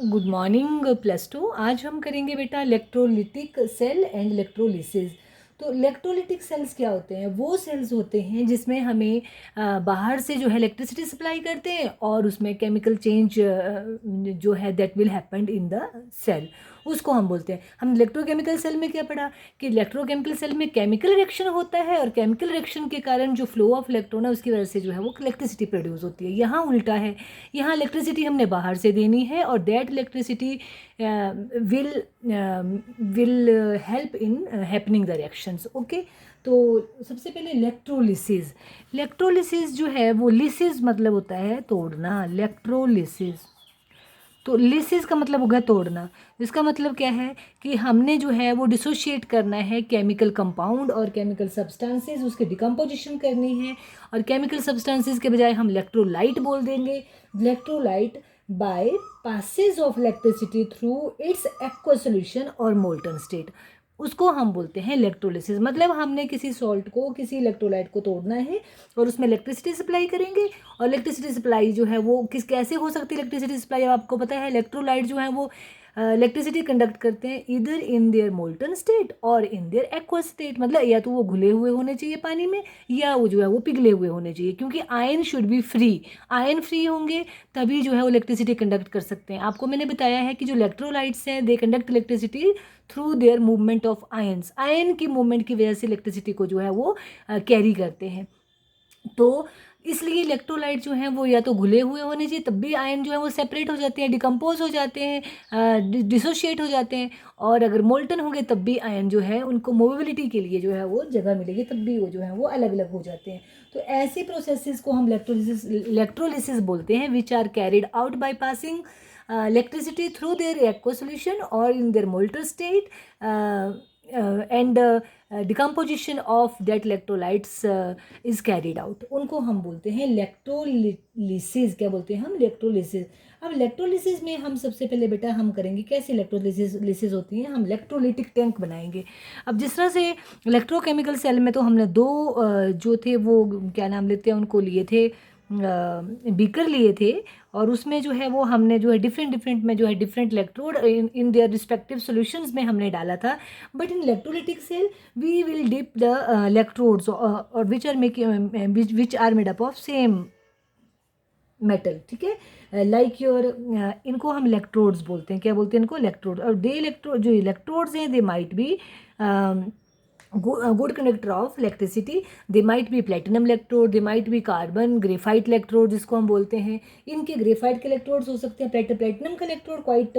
Good morning +2। आज हम करेंगे बेटा इलेक्ट्रोलिटिक सेल एंड इलेक्ट्रोलिसिस। तो इलेक्ट्रोलिटिक सेल्स क्या होते हैं? वो सेल्स होते हैं जिसमें हमें बाहर से जो है इलेक्ट्रिसिटी सप्लाई करते हैं और उसमें केमिकल चेंज जो है that will happen in the cell, उसको हम बोलते हैं। हम इलेक्ट्रोकेमिकल सेल में क्या पढ़ा कि इलेक्ट्रोकेमिकल सेल में केमिकल रिएक्शन होता है और केमिकल रिएक्शन के कारण जो फ्लो ऑफ इलेक्ट्रॉन है उसकी वजह से जो है वो इलेक्ट्रिसिटी प्रोड्यूस होती है। यहाँ उल्टा है, यहाँ इलेक्ट्रिसिटी हमने बाहर से देनी है और that electricity will help in happening the reactions. Okay, तो सबसे पहले इलेक्ट्रोलिसिस। इलेक्ट्रोलिसिस जो है वो लिसिस मतलब होता है तोड़ना, इलेक्ट्रोलिसिस। तो लिसिस का मतलब हो गया तोड़ना। इसका मतलब क्या है कि हमने जो है वो डिसोशिएट करना है केमिकल कंपाउंड और केमिकल सब्सटेंसेस, उसके डिकम्पोजिशन करनी है। और केमिकल सब्सटेंसेस के बजाय हम इलेक्ट्रोलाइट बोल देंगे। Electrolyte by passage of electricity through its aqua solution और मोल्टन स्टेट, उसको हम बोलते हैं इलेक्ट्रोलिसिस। मतलब हमने किसी सॉल्ट को, किसी इलेक्ट्रोलाइट को तोड़ना है और उसमें इलेक्ट्रिसिटी सप्लाई करेंगे। और इलेक्ट्रिसिटी सप्लाई जो है वो कैसे हो सकती है इलेक्ट्रिसिटी सप्लाई? अब आपको पता है इलेक्ट्रोलाइट जो है वो इलेक्ट्रिसिटी कंडक्ट करते हैं इधर इन देयर मोल्टन स्टेट और इन देयर एक्वा स्टेट। मतलब या तो वो घुले हुए होने चाहिए पानी में या वो जो है वो पिघले हुए होने चाहिए, क्योंकि ion should be free. Ion free होंगे तभी जो है वो इलेक्ट्रिसिटी कंडक्ट कर सकते हैं। आपको मैंने बताया है कि जो इलेक्ट्रोलाइट्स हैं they conduct electricity through their movement of ions. Ion की मूवमेंट की वजह से इलेक्ट्रिसिटी को जो है वो कैरी करते हैं। तो इसलिए इलेक्ट्रोलाइट जो हैं वो या तो घुले हुए होने चाहिए, तब भी आयन जो है वो सेपरेट हो जाते हैं, डिकम्पोज हो जाते हैं, डिसोशिएट हो जाते हैं। और अगर मोल्टन होंगे तब भी आयन जो है उनको मोबिलिटी के लिए जो है वो जगह मिलेगी, तब भी वो जो है वो अलग अलग हो जाते हैं। तो ऐसे प्रोसेसेस को हम इलेक्ट्रोलिसिस बोलते हैं, which are carried out by passing electricity through their aqueous solution or in their molten state, and decomposition of that electrolytes is carried out। उनको हम बोलते हैं इलेक्ट्रोलिसिस। क्या बोलते हैं हम? इलेक्ट्रोलिसिस। अब इलेक्ट्रोलिसिस में हम सबसे पहले बेटा हम करेंगे कैसे इलेक्ट्रोलिसिस होती है। हम इलेक्ट्रोलिटिक टैंक बनाएंगे। अब जिस तरह से इलेक्ट्रोकेमिकल सेल में तो हमने दो जो थे वो क्या नाम लेते हैं उनको लिए थे, बीकर लिए थे। और उसमें जो है वो हमने जो है डिफरेंट में जो है different electrode in their respective solutions में हमने डाला था। But in electrolytic cell we will dip the electrodes और which are made up of same metal. ठीक है, लाइक योर इनको हम इलेक्ट्रोड्स बोलते हैं। क्या बोलते हैं इनको? इलेक्ट्रोड। और जो इलेक्ट्रोड्स हैं they might be good conductor of electricity, they might be platinum electrode, they might be carbon graphite electrode जिसको हम बोलते हैं। इनके ग्रेफाइट के इलेक्ट्रोड्स हो सकते हैं, प्लेटिनम का इलेक्ट्रोड क्वाइट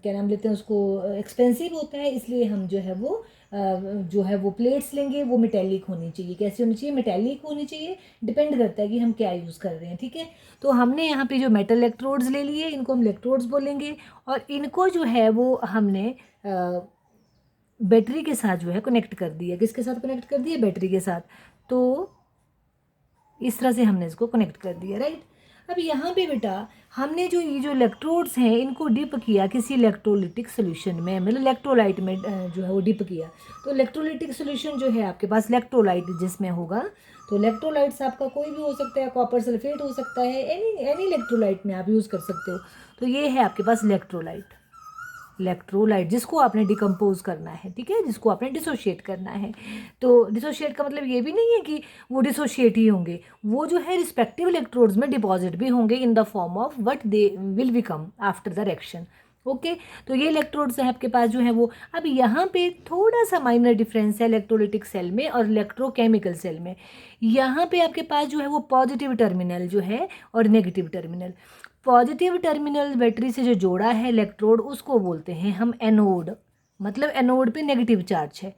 क्या नाम लेते हैं उसको, एक्सपेंसिव होता है। इसलिए हम जो है वो जो है वो प्लेट्स लेंगे, वो मेटेलिक होनी चाहिए। कैसी होनी चाहिए? मेटेलिक होनी चाहिए। डिपेंड करता है कि हम क्या यूज़ कर रहे हैं। ठीक है, तो हमने यहाँ पे जो मेटल इलेक्ट्रोड्स ले लिए, इनको हम इलेक्ट्रोड्स बोलेंगे। और इनको जो है वो हमने बैटरी के साथ जो है कनेक्ट कर दिया। किसके साथ कनेक्ट कर दिया? बैटरी के साथ। तो इस तरह से हमने इसको कनेक्ट कर दिया, राइट। अब यहाँ पे बेटा हमने जो ये जो इलेक्ट्रोड्स हैं इनको डिप किया किसी इलेक्ट्रोलिटिक सोल्यूशन में, मतलब इलेक्ट्रोलाइट में जो है वो डिप किया। तो इलेक्ट्रोलिटिक सोल्यूशन जो है आपके पास इलेक्ट्रोलाइट जिसमें होगा, तो इलेक्ट्रोलाइट्स आपका कोई भी हो सकता है, कॉपर सल्फेट हो सकता है, एनी इलेक्ट्रोलाइट में आप यूज़ कर सकते हो। तो ये है आपके पास इलेक्ट्रोलाइट जिसको आपने डिकम्पोज करना है। ठीक है, जिसको आपने डिसोशिएट करना है। तो डिसोशिएट का मतलब ये भी नहीं है कि वो डिसोशिएट ही होंगे, वो जो है रिस्पेक्टिव इलेक्ट्रोड्स में डिपॉजिट भी होंगे इन the form of what they will become after the reaction. Okay, तो ये इलेक्ट्रोड्स हैं आपके पास जो है वो। अब यहाँ पे थोड़ा सा माइनर डिफरेंस है इलेक्ट्रोलिटिक सेल में और इलेक्ट्रोकेमिकल सेल में। यहाँ पे आपके पास जो है वो पॉजिटिव टर्मिनल जो है और negative terminal. Positive terminal battery से जो जोड़ा है इलेक्ट्रोड उसको बोलते हैं हम एनोड। मतलब एनोड पे नेगेटिव चार्ज है,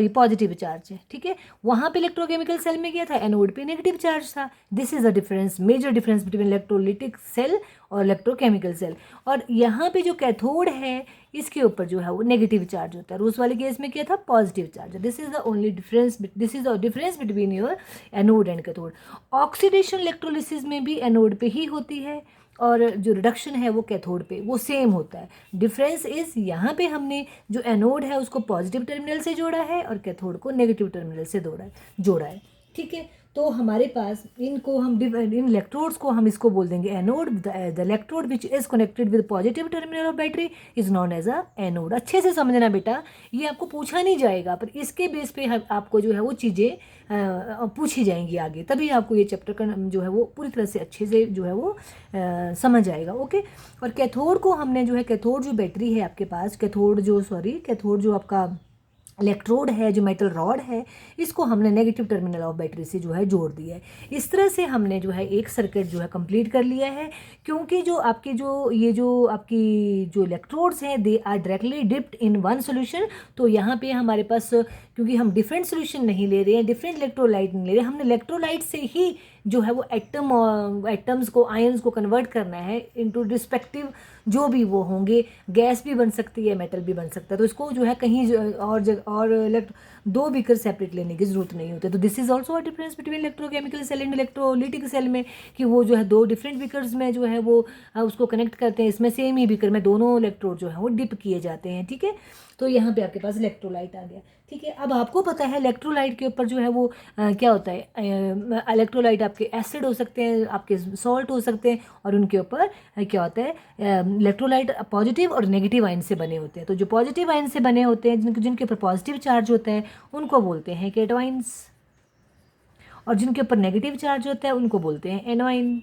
पॉजिटिव चार्ज है। ठीक है, वहाँ पे इलेक्ट्रोकेमिकल सेल में क्या था? एनोड पे नेगेटिव चार्ज था। This is the difference, major difference between electrolytic cell और इलेक्ट्रोकेमिकल सेल। और यहाँ पे जो कैथोड है इसके ऊपर जो है वो नेगेटिव चार्ज होता है, और उस वाले केस में क्या था? Positive charge. This is the only difference, this is the difference between your anode and cathode. Oxidation electrolysis में भी एनोड पे ही होती है और जो रिडक्शन है वो कैथोड पे, वो सेम होता है। डिफरेंस इज यहाँ पे हमने जो एनोड है उसको पॉजिटिव टर्मिनल से जोड़ा है और कैथोड को नेगेटिव टर्मिनल से जोड़ा है। ठीक है, तो हमारे पास इनको हम इन इलेक्ट्रोड्स को हम इसको बोल देंगे anode. The electrode which is connected with positive terminal of battery is known as a anode. अच्छे से समझना बेटा, ये आपको पूछा नहीं जाएगा पर इसके बेस पे आपको जो है वो चीज़ें पूछी जाएंगी आगे, तभी आपको ये चैप्टर का जो है वो पूरी तरह से अच्छे से जो है वो समझ आएगा। ओके। और कैथोड को हमने जो है, कैथोड जो बैटरी है आपके पास, कैथोड जो आपका इलेक्ट्रोड है, जो मेटल रॉड है, इसको हमने नेगेटिव टर्मिनल ऑफ बैटरी से जो है जोड़ दिया है। इस तरह से हमने जो है एक सर्किट जो है कंप्लीट कर लिया है। क्योंकि जो आपकी जो आपकी जो इलेक्ट्रोड्स हैं they are directly dipped in one solution, तो यहाँ पे हमारे पास क्योंकि हम डिफरेंट सॉल्यूशन नहीं ले रहे हैं, डिफरेंट इलेक्ट्रोलाइट नहीं ले रहे, हमने इलेक्ट्रोलाइट से ही जो है वो एटम्स को, आयंस को कन्वर्ट करना है इनटू रिस्पेक्टिव जो भी वो होंगे। गैस भी बन सकती है, मेटल भी बन सकता है, तो इसको जो है कहीं और दो बीकर सेपरेट लेने की जरूरत नहीं होती। तो this is also a difference between electrochemical cell and electrolytic cell में, कि वो जो है दो डिफरेंट बीकर्स में जो है वो उसको कनेक्ट करते हैं। इसमें सेम ही बीकर में दोनों इलेक्ट्रोड जो है वो डिप किए जाते हैं। ठीक है, तो यहाँ पे आपके पास इलेक्ट्रोलाइट आ गया। ठीक है, अब आपको पता है इलेक्ट्रोलाइट के ऊपर जो है वो क्या होता है, इलेक्ट्रोलाइट आपके एसिड हो सकते हैं, आपके सॉल्ट हो सकते हैं, और उनके ऊपर क्या होता है, इलेक्ट्रोलाइट पॉजिटिव और नेगेटिव आयन से बने होते हैं। तो जो पॉजिटिव आयन से बने होते हैं, जिनके ऊपर पॉजिटिव चार्ज होता है, उनको बोलते हैं केटोइंस, और जिनके ऊपर नेगेटिव चार्ज होता है उनको बोलते हैं एनोइन।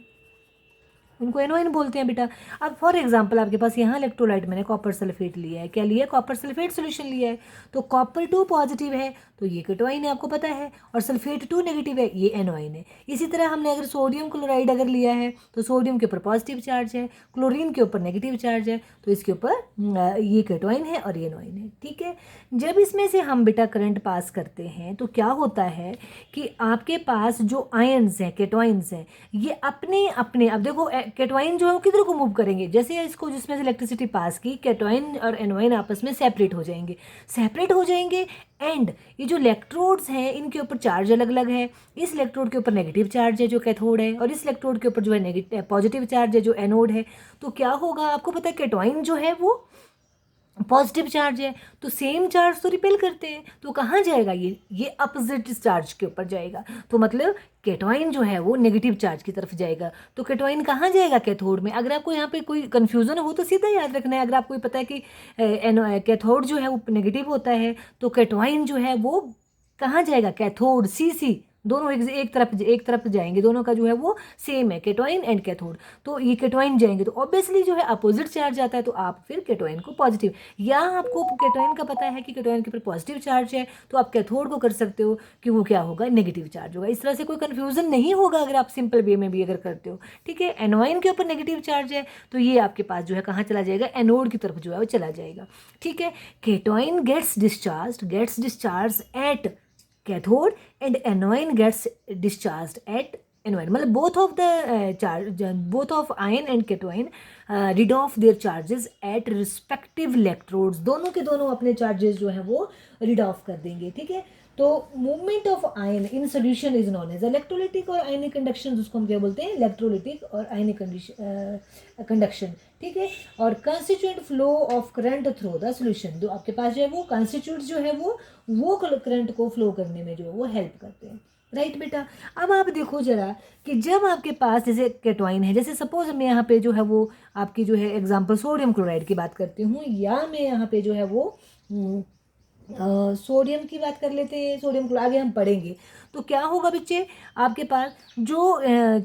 उनको एनोइन बोलते हैं बेटा। अब फॉर एग्जांपल आपके पास यहाँ इलेक्ट्रोलाइट मैंने कॉपर सल्फेट लिया है, क्या लिया है, कॉपर सल्फेट सॉल्यूशन लिया है, तो कॉपर 2 पॉजिटिव है तो ये केटोइन है, आपको पता है, और सल्फेट 2 नेगेटिव है, ये एनोइन है। इसी तरह हमने अगर सोडियम क्लोराइड अगर लिया है तो सोडियम के ऊपर पॉजिटिव चार्ज है, क्लोरीन के ऊपर नेगेटिव चार्ज है, तो इसके ऊपर ये केटोइन है और ये एनोइन है। ठीक है, जब इसमें से हम बेटा करंट पास करते हैं तो क्या होता है कि आपके पास जो आयन्स हैं, केटोइंस हैं, ये अपने अपने, अब देखो केटोइन जो है वो किधर को मूव करेंगे, जैसे इसको जिसमें से इलेक्ट्रिसिटी पास की, केटोइन और एनोइन आपस में सेपरेट हो जाएंगे एंड ये जो इलेक्ट्रोड्स हैं इनके ऊपर चार्ज अलग अलग है। इस इलेक्ट्रोड के ऊपर नेगेटिव चार्ज है जो कैथोड है, और इस इलेक्ट्रोड के ऊपर जो है नेगेटिव पॉजिटिव चार्ज है जो एनोड है। तो क्या होगा, आपको पता है केटोइन जो है वो पॉजिटिव चार्ज है, तो सेम चार्ज तो रिपेल करते हैं, तो कहाँ जाएगा, ये अपोजिट चार्ज के ऊपर जाएगा। तो मतलब केटोइन जो है वो नेगेटिव चार्ज की तरफ जाएगा। तो केटोइन कहाँ जाएगा, कैथोड में। अगर आपको यहाँ पे कोई कन्फ्यूजन हो तो सीधा याद रखना है, अगर आपको पता है कि कैथोड जो है वो नेगेटिव होता है तो केटोइन जो है वो कहाँ जाएगा, कैथोड सी दोनों एक तरफ जाएंगे, दोनों का जो है वो सेम है, केटोइन एंड कैथोड। तो ये केटोइन जाएंगे तो ऑब्वियसली जो है अपोजिट चार्ज आता है, तो आप फिर केटोइन को पॉजिटिव, या आपको केटोइन का पता है कि केटोइन के ऊपर पॉजिटिव चार्ज है तो आप कैथोड को कर सकते हो कि वो क्या होगा, नेगेटिव चार्ज होगा। इस तरह से कोई कन्फ्यूजन नहीं होगा अगर आप सिंपल वे में भी अगर करते हो। ठीक है, एनोइन के ऊपर नेगेटिव चार्ज है तो ये आपके पास जो है कहाँ चला जाएगा, एनोड की तरफ जो है वो चला जाएगा। ठीक है, cation gets discharge at cathode and anion gets discharged at anode, मतलब both of ion and cation rid of their charges at respective electrodes, दोनों के दोनों अपने चार्जेस जो है वो rid off कर देंगे। ठीक है, तो movement of ion in solution is known as electrolytic और आयनिक कंडक्शन, उसको हम क्या बोलते हैं, इलेक्ट्रोलिटिक और आयनिक कंडक्शन। ठीक है, और constituent flow of current through the solution, जो आपके पास जो है वो कंस्टिट्यूट जो है वो करंट को फ्लो करने में जो है वो हेल्प करते हैं। राइट बेटा, अब आप देखो जरा कि जब आपके पास जैसे केटोइन है, जैसे सपोज मैं यहाँ पे जो है वो आपकी जो है एग्जांपल सोडियम क्लोराइड की बात करती हूँ, या मैं यहाँ पे जो है वो सोडियम की बात कर लेते हैं, सोडियम क्लोराइड आगे हम पढ़ेंगे। तो क्या होगा बच्चे, आपके पास जो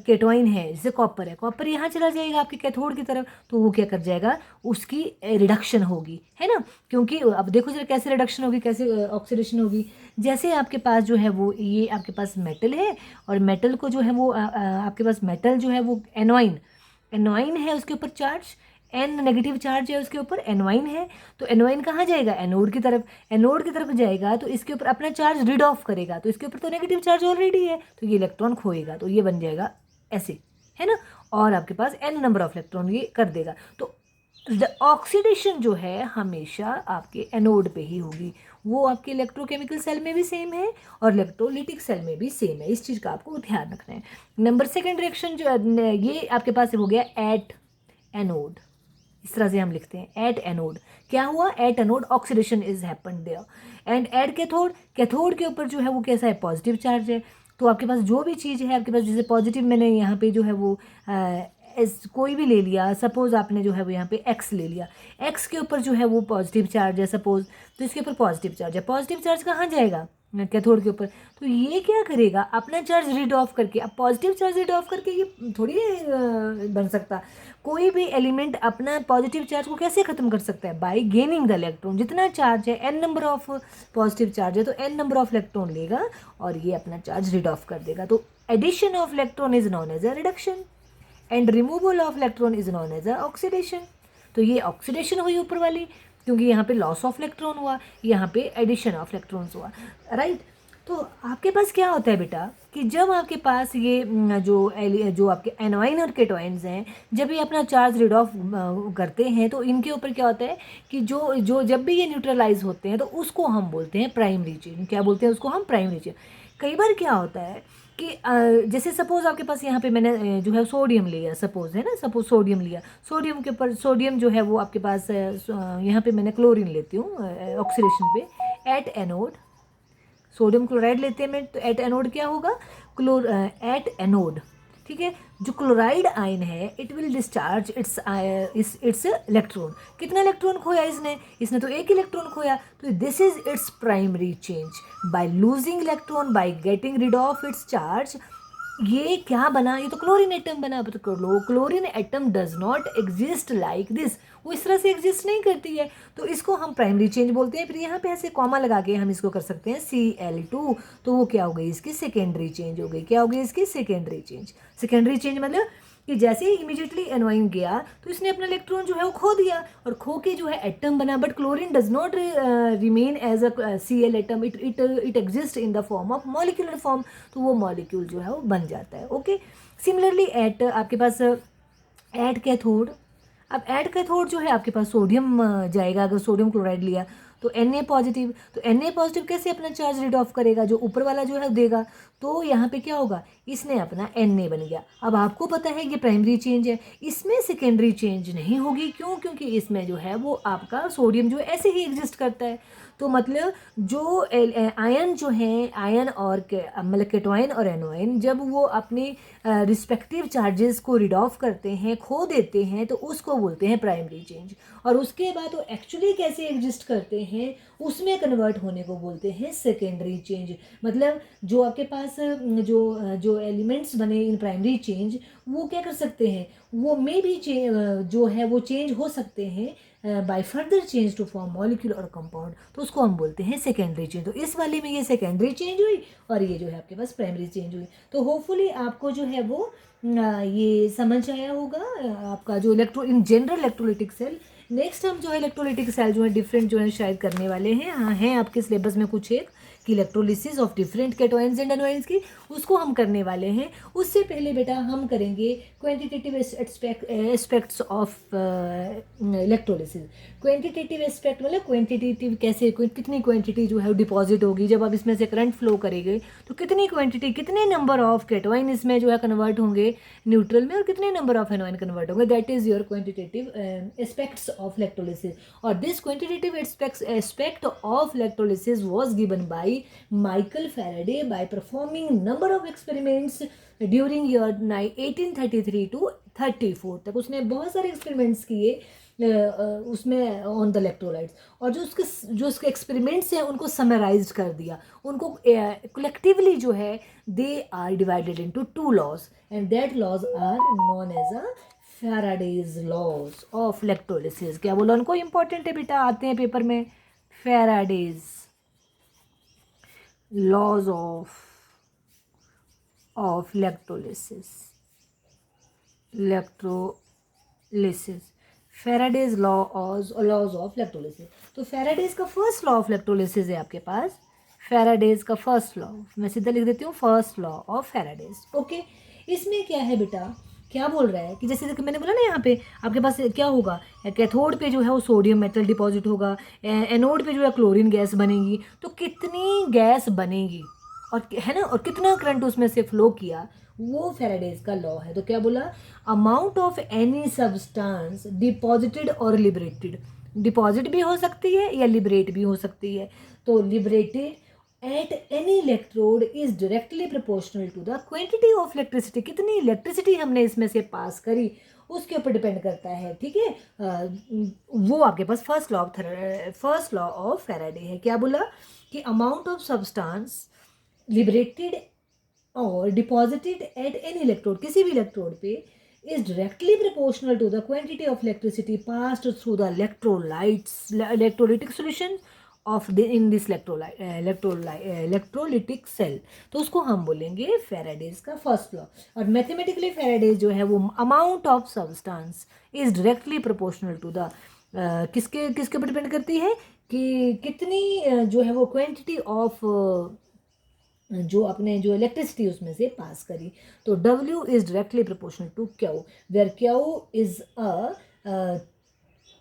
केटोइन है, जैसे कॉपर है, कॉपर यहाँ चला जाएगा आपके कैथोड की तरफ, तो वो क्या कर जाएगा, उसकी रिडक्शन होगी, है ना। क्योंकि अब देखो जरा कैसे रिडक्शन होगी, कैसे ऑक्सीडेशन होगी। जैसे आपके पास जो है वो ये आपके पास मेटल है, और मेटल को जो है वो आपके पास मेटल जो है वो एनोइन है, उसके ऊपर चार्ज एन नेगेटिव चार्ज है, उसके ऊपर एनोइन है, तो एनोइन कहाँ जाएगा, एनोड की तरफ जाएगा, तो इसके ऊपर अपना चार्ज रीड ऑफ करेगा, तो इसके ऊपर तो नेगेटिव चार्ज ऑलरेडी है, तो ये इलेक्ट्रॉन खोएगा, तो ये बन जाएगा ऐसे, है ना, और आपके पास एन नंबर ऑफ इलेक्ट्रॉन ये कर देगा। तो ऑक्सीडेशन जो है हमेशा आपके एनोड पे ही होगी, वो आपके इलेक्ट्रोकेमिकल सेल में भी सेम है और इलेक्ट्रोलिटिक सेल में भी सेम है, इस चीज़ का आपको ध्यान रखना है। नंबर सेकेंड रिएक्शन जो ये आपके पास हो गया एट एनोड, इस तरह से हम लिखते हैं एट एनोड। क्या हुआ, at anode oxidation is happened there. And at cathode के ऊपर जो है वो कैसा है, पॉजिटिव चार्ज है, तो आपके पास जो भी चीज़ है आपके पास, जैसे पॉजिटिव मैंने यहाँ पे जो है वो कोई भी ले लिया, सपोज़ आपने जो है वो यहाँ पे एक्स ले लिया, एक्स के ऊपर जो है वो पॉजिटिव चार्ज है सपोज़, तो इसके ऊपर पॉजिटिव चार्ज है, पॉजिटिव चार्ज कहाँ जाएगा, कैथोड के ऊपर, तो ये क्या करेगा अपना चार्ज रीड ऑफ करके, अब पॉजिटिव चार्ज रीड ऑफ करके ये थोड़ी बन सकता, कोई भी एलिमेंट अपना पॉजिटिव चार्ज को कैसे ख़त्म कर सकता है, बाय गेनिंग द इलेक्ट्रॉन, जितना चार्ज है n number of positive charge है तो n नंबर ऑफ इलेक्ट्रॉन लेगा और ये अपना चार्ज रीड ऑफ कर देगा, तो addition of electron is known as a reduction and removal of electron is known as a oxidation, तो ये ऑक्सीडेशन हुई ऊपर वाली, क्योंकि यहाँ पे लॉस ऑफ इलेक्ट्रॉन हुआ, यहाँ पे एडिशन ऑफ इलेक्ट्रॉन्स हुआ, राइट। तो आपके पास क्या होता है बेटा कि जब आपके पास ये जो आपके एनोइन और केटोइंस हैं, जब ये अपना चार्ज रीड ऑफ करते हैं तो इनके ऊपर क्या होता है कि जो जो जब भी ये न्यूट्रलाइज होते हैं तो उसको हम बोलते हैं प्राइमरी चेन, क्या बोलते हैं उसको हम प्राइमरी चेन। कई बार क्या होता है कि जैसे सपोज़ आपके पास यहाँ पे मैंने जो है सोडियम लिया, सपोज़ है ना, सपोज़ सोडियम लिया, सोडियम के ऊपर सोडियम जो है वो आपके पास यहाँ पे मैंने क्लोरीन लेती हूँ ऑक्सीडेशन पे, एट एनोड सोडियम क्लोराइड लेते हैं मैं, तो एट एनोड क्या होगा, एट एनोड, ठीक है, जो क्लोराइड आयन है it will discharge its electron, कितना इलेक्ट्रॉन खोया इसने तो एक इलेक्ट्रॉन खोया, तो this is its primary change, by losing electron by getting rid of its charge, ये क्या बना, ये तो क्लोरीन एटम बना, तो chlorine atom does not exist like this, वो इस तरह से एग्जिस्ट नहीं करती है, तो इसको हम प्राइमरी चेंज बोलते हैं। फिर यहाँ पे ऐसे कॉमा लगा के हम इसको कर सकते हैं Cl2, तो वो क्या हो गई इसकी सेकेंडरी चेंज हो गई, क्या हो गई इसकी सेकेंडरी चेंज, सेकेंडरी चेंज मतलब कि जैसे ही इमीडिएटली एनोइन गया तो इसने अपना इलेक्ट्रॉन जो है वो खो दिया और खो के जो है एटम बना, but chlorine does not remain as a Cl atom, it exist in the form of molecular form, तो वो मॉलिक्यूल जो है वो बन जाता है। ओके, सिमिलरली एट आपके पास एट कैथोड, अब एट कैथोड जो है आपके पास सोडियम जाएगा, अगर सोडियम क्लोराइड लिया तो Na पॉजिटिव, तो Na पॉजिटिव कैसे अपना चार्ज रीड ऑफ करेगा, जो ऊपर वाला जो है देगा, तो यहाँ पे क्या होगा, इसने अपना Na बन गया। अब आपको पता है ये प्राइमरी चेंज है, इसमें सेकेंडरी चेंज नहीं होगी, क्यों, क्योंकि इसमें जो है वो आपका सोडियम जो है ऐसे ही एग्जिस्ट करता है, तो मतलब जो आयन जो है, आयन और मतलब केटोइन और एनोइन, जब वो अपने रिस्पेक्टिव चार्जेस को रीड ऑफ करते हैं, खो देते हैं, तो उसको बोलते हैं प्राइमरी चेंज, और उसके बाद वो एक्चुअली कैसे एग्जिस्ट करते हैं उसमें कन्वर्ट होने को बोलते हैं सेकेंडरी चेंज। मतलब जो आपके पास जो एलिमेंट्स बने इन प्राइमरी चेंज, वो क्या कर सकते हैं, वो में भी जो है वो चेंज हो सकते हैं by further change to form molecule और कंपाउंड, तो उसको हम बोलते हैं सेकेंडरी चेंज। तो इस वाले में ये सेकेंडरी चेंज हुई और ये जो है आपके पास प्राइमरी चेंज हुई। तो होपफुली आपको जो है वो ये समझ आया होगा आपका जो in general electrolytic cell. Next हम जो है इलेक्ट्रोलिटिक सेल जो है डिफरेंट जो है शायद करने वाले हैं, हाँ हैं आपके सिलेबस में कुछ एक कि electrolysis of different cations and anions की, उसको हम करने वाले हैं। उससे पहले बेटा हम करेंगे quantitative aspects of electrolysis. Quantitative aspect मतलब क्वांटिटेटिव कैसे, कितनी क्वांटिटी जो है डिपॉजिट होगी, जब आप इसमें से करंट फ्लो करेंगे तो कितनी क्वांटिटी, कितने नंबर ऑफ केटोइन इसमें जो है कन्वर्ट होंगे न्यूट्रल में और कितने नंबर ऑफ एनोइन कन्वर्ट होंगे, that is your quantitative aspects of electrolysis. और this quantitative aspect of electrolysis was given by Michael Faraday by performing number of experiments during year 1833 to 34 तक। उसने बहुत सारे एक्सपेरिमेंट्स किए उसमें ऑन द इलेक्ट्रोलाइट्स, और जो उसके एक्सपेरिमेंट्स हैं उनको समराइज कर दिया, उनको कलेक्टिवली जो है they are divided into two laws and that laws are known as a Faraday's laws of electrolysis। क्या बोला उनको, इंपॉर्टेंट है बेटा, आते हैं पेपर में, Faraday's laws of electrolysis, Faraday's laws of electrolysis। तो Faraday's का फर्स्ट लॉ ऑफ इलेक्ट्रोलिसिस है आपके पास, Faraday's का फर्स्ट लॉ, मैं सीधा लिख देती हूँ first law of Faraday's। Okay, इसमें क्या है बेटा, क्या बोल रहा है कि जैसे मैंने बोला ना यहाँ पे आपके पास क्या होगा, कैथोड पे जो है वो सोडियम मेटल डिपॉजिट होगा, एनोड पे जो है क्लोरीन गैस बनेगी, तो कितनी गैस बनेगी और है ना, और कितना करंट उसमें से फ्लो किया, वो फेराडेज का लॉ है। तो क्या बोला, amount of any substance deposited और लिबरेटेड, डिपॉजिट भी हो सकती है या लिबरेट भी हो सकती है, तो liberated at any electrode is directly proportional to the quantity of electricity, कितनी इलेक्ट्रिसिटी हमने इसमें से पास करी उसके ऊपर डिपेंड करता है, ठीक है। वो आपके पास फर्स्ट लॉ ऑफ फैराडे है। क्या बोला कि अमाउंट ऑफ सब्सटेंस लिबरेटेड और डिपॉजिटेड एट एनी इलेक्ट्रोड, किसी भी इलेक्ट्रोड पे, is directly proportional to the quantity of electricity passed through the electrolytic solution of in this electrolytic cell. तो उसको हम बोलेंगे फैराडेज का फर्स्ट लॉ। और मैथमेटिकली फैराडेज जो है वो amount of substance is directly proportional to the किसके किसके ऊपर डिपेंड करती है कि कितनी जो है वो क्वांटिटी ऑफ जो अपने जो इलेक्ट्रिसिटी उसमें से पास करी। तो W is directly proportional to Q, where Q is a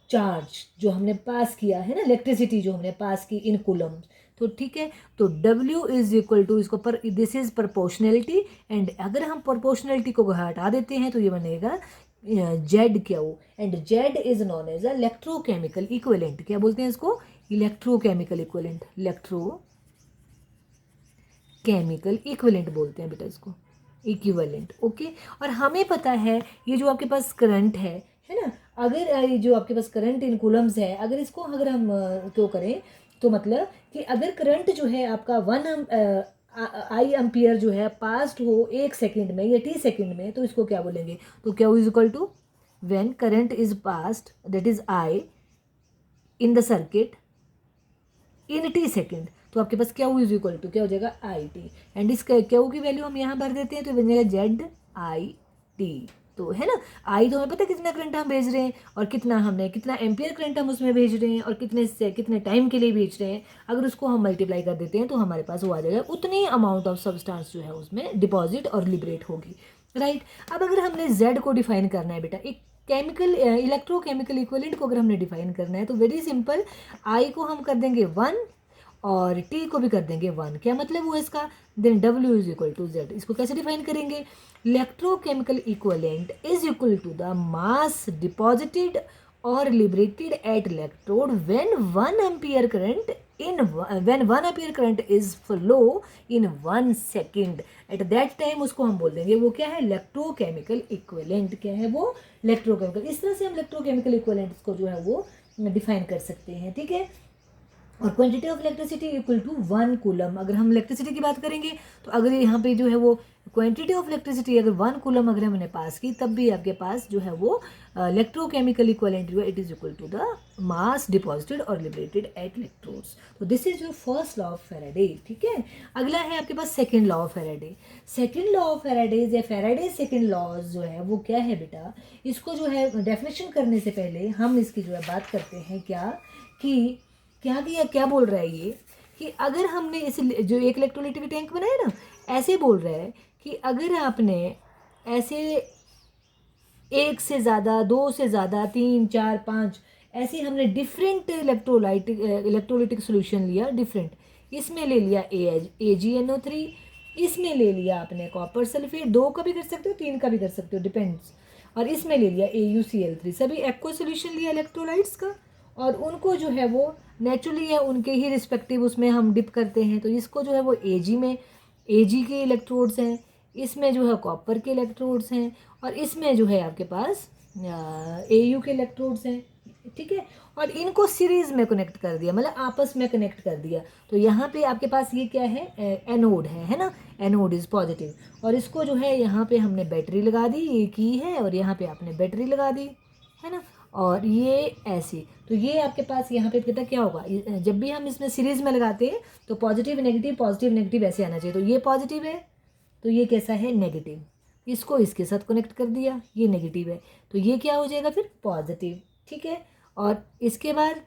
charge जो हमने पास किया है ना, इलेक्ट्रिसिटी जो हमने पास की इन कूलम्स। तो ठीक है, तो W इज इक्वल टू इसको पर दिस इज प्रोपोर्शनलिटी, एंड अगर हम प्रोपोर्शनलिटी को हटा देते हैं तो ये बनेगा ZQ, and Z is known as electrochemical equivalent. क्या बोलते हैं इसको? इलेक्ट्रोकेमिकल इक्विवेलेंट, इलेक्ट्रोकेमिकल इक्विवेलेंट बोलते हैं बेटा इसको, इक्विवेलेंट। ओके, और हमें पता है ये जो आपके पास करंट है ना, अगर ये जो आपके पास करंट इन कूलम्स है, अगर इसको अगर हम क्यों करें तो मतलब कि अगर करंट जो है आपका 1 आई एम्पियर जो है पास्ट हो 1 सेकंड में या t सेकंड में, तो इसको क्या बोलेंगे? तो Q is equal to when current is passed that is I in the circuit in t second, तो आपके पास Q इज इक्वल टू क्या हो जाएगा? IT, एंड इस Q की वैल्यू हम यहाँ भर देते हैं तो बन जाएगा ZIT। तो है ना, आई तो हमें पता है कितना करंट हम भेज रहे हैं और कितना एम्पियर करंट हम उसमें भेज रहे हैं और कितने टाइम के लिए भेज रहे हैं। अगर उसको हम मल्टीप्लाई कर देते हैं तो हमारे पास वो आ जाएगा, उतनी अमाउंट ऑफ सब्सटेंस जो है उसमें डिपॉजिट और लिबरेट होगी, राइट। अब अगर हमने Z को डिफाइन करना है बेटा, एक केमिकल इलेक्ट्रोकेमिकल इक्विवेलेंट को अगर हमने डिफाइन करना है तो वेरी सिंपल, I को हम कर देंगे 1 और T को भी कर देंगे 1। क्या मतलब हुआ इसका? Then W is equal to Z। इसको कैसे डिफाइन करेंगे? Electrochemical equivalent is equal to the mass deposited और liberated at electrode when 1 ampere current is flow in 1 second. At that time उसको हम बोल देंगे वो क्या है? Electrochemical equivalent. क्या है वो? इलेक्ट्रोकेमिकल। इस तरह से हम इलेक्ट्रोकेमिकल इक्विवेलेंट को जो है वो डिफाइन कर सकते हैं, ठीक है। और quantity of electricity equal to 1 coulomb. अगर हम इलेक्ट्रिसिटी की बात करेंगे तो अगर यहाँ पे जो है वो क्वांटिटी ऑफ इलेक्ट्रिसिटी अगर 1 कूलम अगर हमने पास की, तब भी आपके पास जो है वो इलेक्ट्रोकेमिकल इक्विवेलेंट जो है it is equal to the mass deposited और लिबरेटेड एट इलेक्ट्रोड्स। तो this is your first law of Faraday, ठीक है। अगला है आपके पास second law of Faraday. Second law of Faraday's या फैराडे सेकेंड लॉज जो है वो क्या है बेटा? इसको जो है डेफिनेशन करने से पहले हम इसकी जो है बात करते हैं क्या बोल रहा है ये कि अगर हमने इस जो एक इलेक्ट्रोलाइटिक टैंक बनाया ना, ऐसे बोल रहा है कि अगर आपने ऐसे 1 से ज़्यादा, 2 से ज़्यादा, 3, 4, 5 ऐसे हमने डिफरेंट इलेक्ट्रोलाइटिक सॉल्यूशन लिया, डिफरेंट, इसमें ले लिया AgNO3, इसमें ले लिया आपने कॉपर सल्फेट, 2 का भी कर सकते हो, 3 का भी कर सकते हो, डिपेंड्स, और इसमें ले लिया AuCl3, सभी एक्वा सॉल्यूशन लिया इलेक्ट्रोलाइट्स का, और उनको जो है वो नेचुरली है उनके ही रिस्पेक्टिव उसमें हम डिप करते हैं। तो इसको जो है वो Ag के इलेक्ट्रोड्स हैं, इसमें जो है कॉपर के इलेक्ट्रोड्स हैं, और इसमें जो है आपके पास Au के इलेक्ट्रोड्स हैं, ठीक है। और इनको सीरीज में कनेक्ट कर दिया, मतलब आपस में कनेक्ट कर दिया। तो यहाँ पे आपके पास ये क्या है? एनोड है ना, एनोड इज पॉजिटिव, और इसको जो है यहाँ पे हमने बैटरी लगा दी, एक ही है, और यहाँ पे आपने बैटरी लगा दी, है ना, और ये ऐसे। तो ये आपके पास यहाँ पे बेटा क्या होगा? जब भी हम इसमें सीरीज में लगाते हैं तो पॉजिटिव नेगेटिव ऐसे आना चाहिए। तो ये पॉजिटिव है तो ये कैसा है? नेगेटिव। इसको इसके साथ कनेक्ट कर दिया, ये नेगेटिव है, तो ये क्या हो जाएगा फिर? पॉजिटिव, ठीक है। और इसके बाद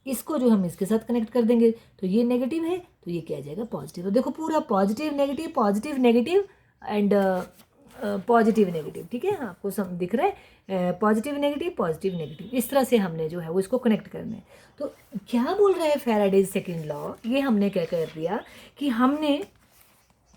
इसको जो हम इसके साथ कनेक्ट कर देंगे तो ये नेगेटिव है, तो ये क्या आ जाएगा? पॉजिटिव। तो देखो पूरा positive negative and positive negative, ठीक है, आपको सब दिख रहा है, पॉजिटिव नेगेटिव, इस तरह से हमने जो है वो इसको कनेक्ट करना है। तो क्या बोल रहा है फैराडेज सेकेंड लॉ? ये हमने क्या कर दिया कि हमने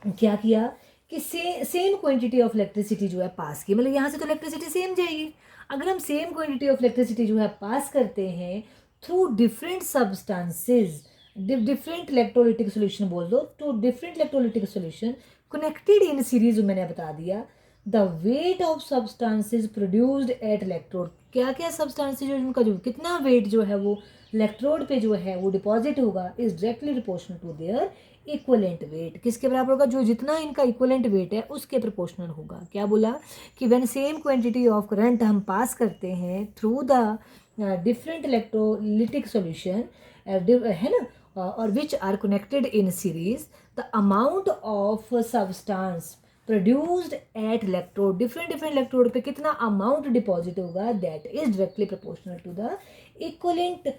क्या किया कि सेम क्वांटिटी ऑफ इलेक्ट्रिसिटी जो है पास की, मतलब यहाँ से तो इलेक्ट्रिसिटी सेम जाएगी। अगर हम सेम क्वांटिटी ऑफ इलेक्ट्रिसिटी जो है पास करते हैं through different substances, different electrolytic solution बोल दो, तो different electrolytic solution connected in series, मैंने बता दिया। The weight of substances produced at electrode, क्या क्या सब्सटेंसेस जो उनका जो कितना वेट जो है वो इलेक्ट्रोड पे जो है वो डिपॉजिट होगा, is directly proportional to their equivalent weight, किसके बराबर होगा, जो जितना इनका इक्वलेंट वेट है उसके प्रोपोर्शनल होगा। क्या बोला कि when same quantity of current हम पास करते हैं through the different electrolytic solution, है ना, और which are connected in series, the amount of substance produced at electrode, different electrode पे कितना अमाउंट डिपॉजिट होगा, that is directly proportional to the equivalent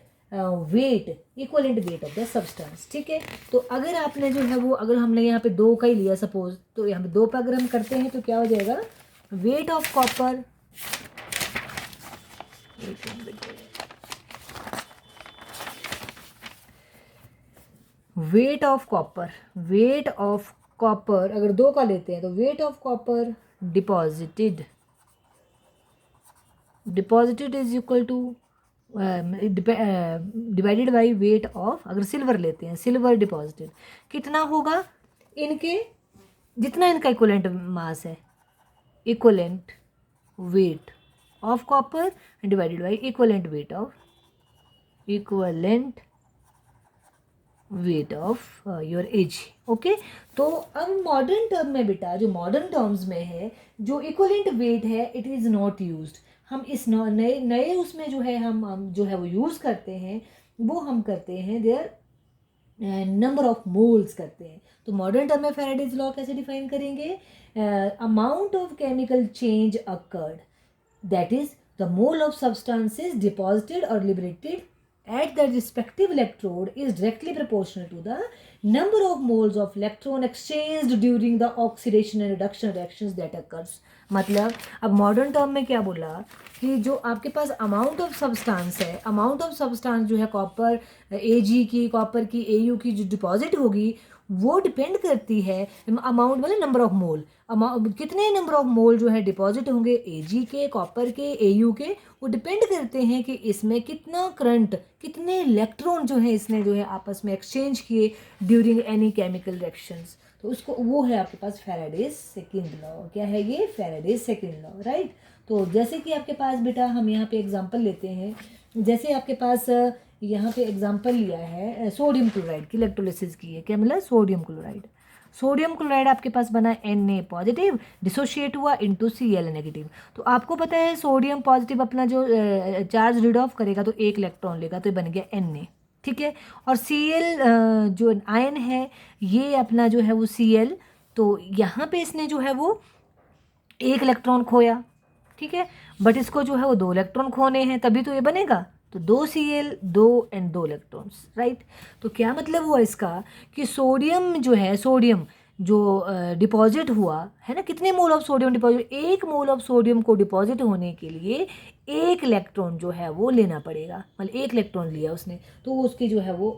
weight of the substance. ठीक है, तो अगर आपने जो है वो, अगर हमने यहाँ पे 2 का ही लिया सपोज, तो यहाँ पे 2 पे अगर हम करते हैं तो क्या हो जाएगा, weight of copper, weight of copper अगर 2 का लेते हैं तो weight of copper deposited is equal two divided by weight of, अगर सिल्वर लेते हैं, सिल्वर डिपॉजिटेड कितना होगा, इनके जितना इनका इक्वलेंट मास है, equivalent weight of copper divided by equivalent weight of your age. Okay, तो अब मॉडर्न टर्म में बेटा, जो मॉडर्न टर्म्स में है, जो इक्वलेंट वेट है इट इज़ नॉट यूज्ड, हम इस नए उसमें जो है हम जो है वो यूज़ करते हैं, वो हम करते हैं देयर नंबर ऑफ मोल्स करते हैं। तो मॉडर्न टर्म में फैराडेज लॉ कैसे डिफाइन करेंगे, amount of chemical change occurred, that is the mole of substances deposited और liberated at the respective electrode is directly proportional to the number of moles of electron exchanged during the oxidation and reduction reactions that occurs। मतलब अब modern term में क्या बोला कि जो आपके पास amount of substance है, अमाउंट ऑफ सब्सटेंस जो है कॉपर Ag की, कॉपर की Au की जो डिपॉजिट होगी, वो डिपेंड करती है अमाउंट मतलब नंबर ऑफ मोल, कितने नंबर ऑफ मोल जो है डिपॉजिट होंगे Ag के, कॉपर के, Au के, वो डिपेंड करते हैं कि इसमें कितना करंट, कितने इलेक्ट्रॉन जो है इसने जो है आपस में एक्सचेंज किए ड्यूरिंग एनी केमिकल रिएक्शंस। तो उसको वो है आपके पास फैराडेज सेकंड लॉ। क्या है ये, फैराडेज सेकंड लॉ, राइट। तो जैसे कि आपके पास बेटा हम यहाँ पे एग्जांपल लेते हैं, जैसे आपके पास यहाँ पे एग्जांपल लिया है सोडियम क्लोराइड की इलेक्ट्रोलिसिस की है। क्या मिला, सोडियम क्लोराइड आपके पास बना Na पॉजिटिव, डिसोशिएट हुआ इनटू Cl नेगेटिव। तो आपको पता है सोडियम पॉजिटिव अपना जो चार्ज रीड ऑफ करेगा तो 1 इलेक्ट्रॉन लेगा, तो ये बन गया Na। ठीक है, और Cl जो आयन है ये अपना जो है वो Cl, तो यहाँ पे इसने जो है वो 1 इलेक्ट्रॉन खोया। ठीक है, बट इसको जो है वो 2 इलेक्ट्रॉन खोने हैं, तभी तो ये बनेगा, तो 2 Cl 2 एंड 2 इलेक्ट्रॉन्स, राइट। तो क्या मतलब हुआ इसका कि सोडियम जो है, सोडियम जो डिपॉजिट हुआ है ना, कितने mole of sodium deposit, 1 mole of sodium को डिपॉजिट होने के लिए 1 इलेक्ट्रॉन जो है वो लेना पड़ेगा, मतलब 1 इलेक्ट्रॉन लिया उसने, तो उसकी जो है वो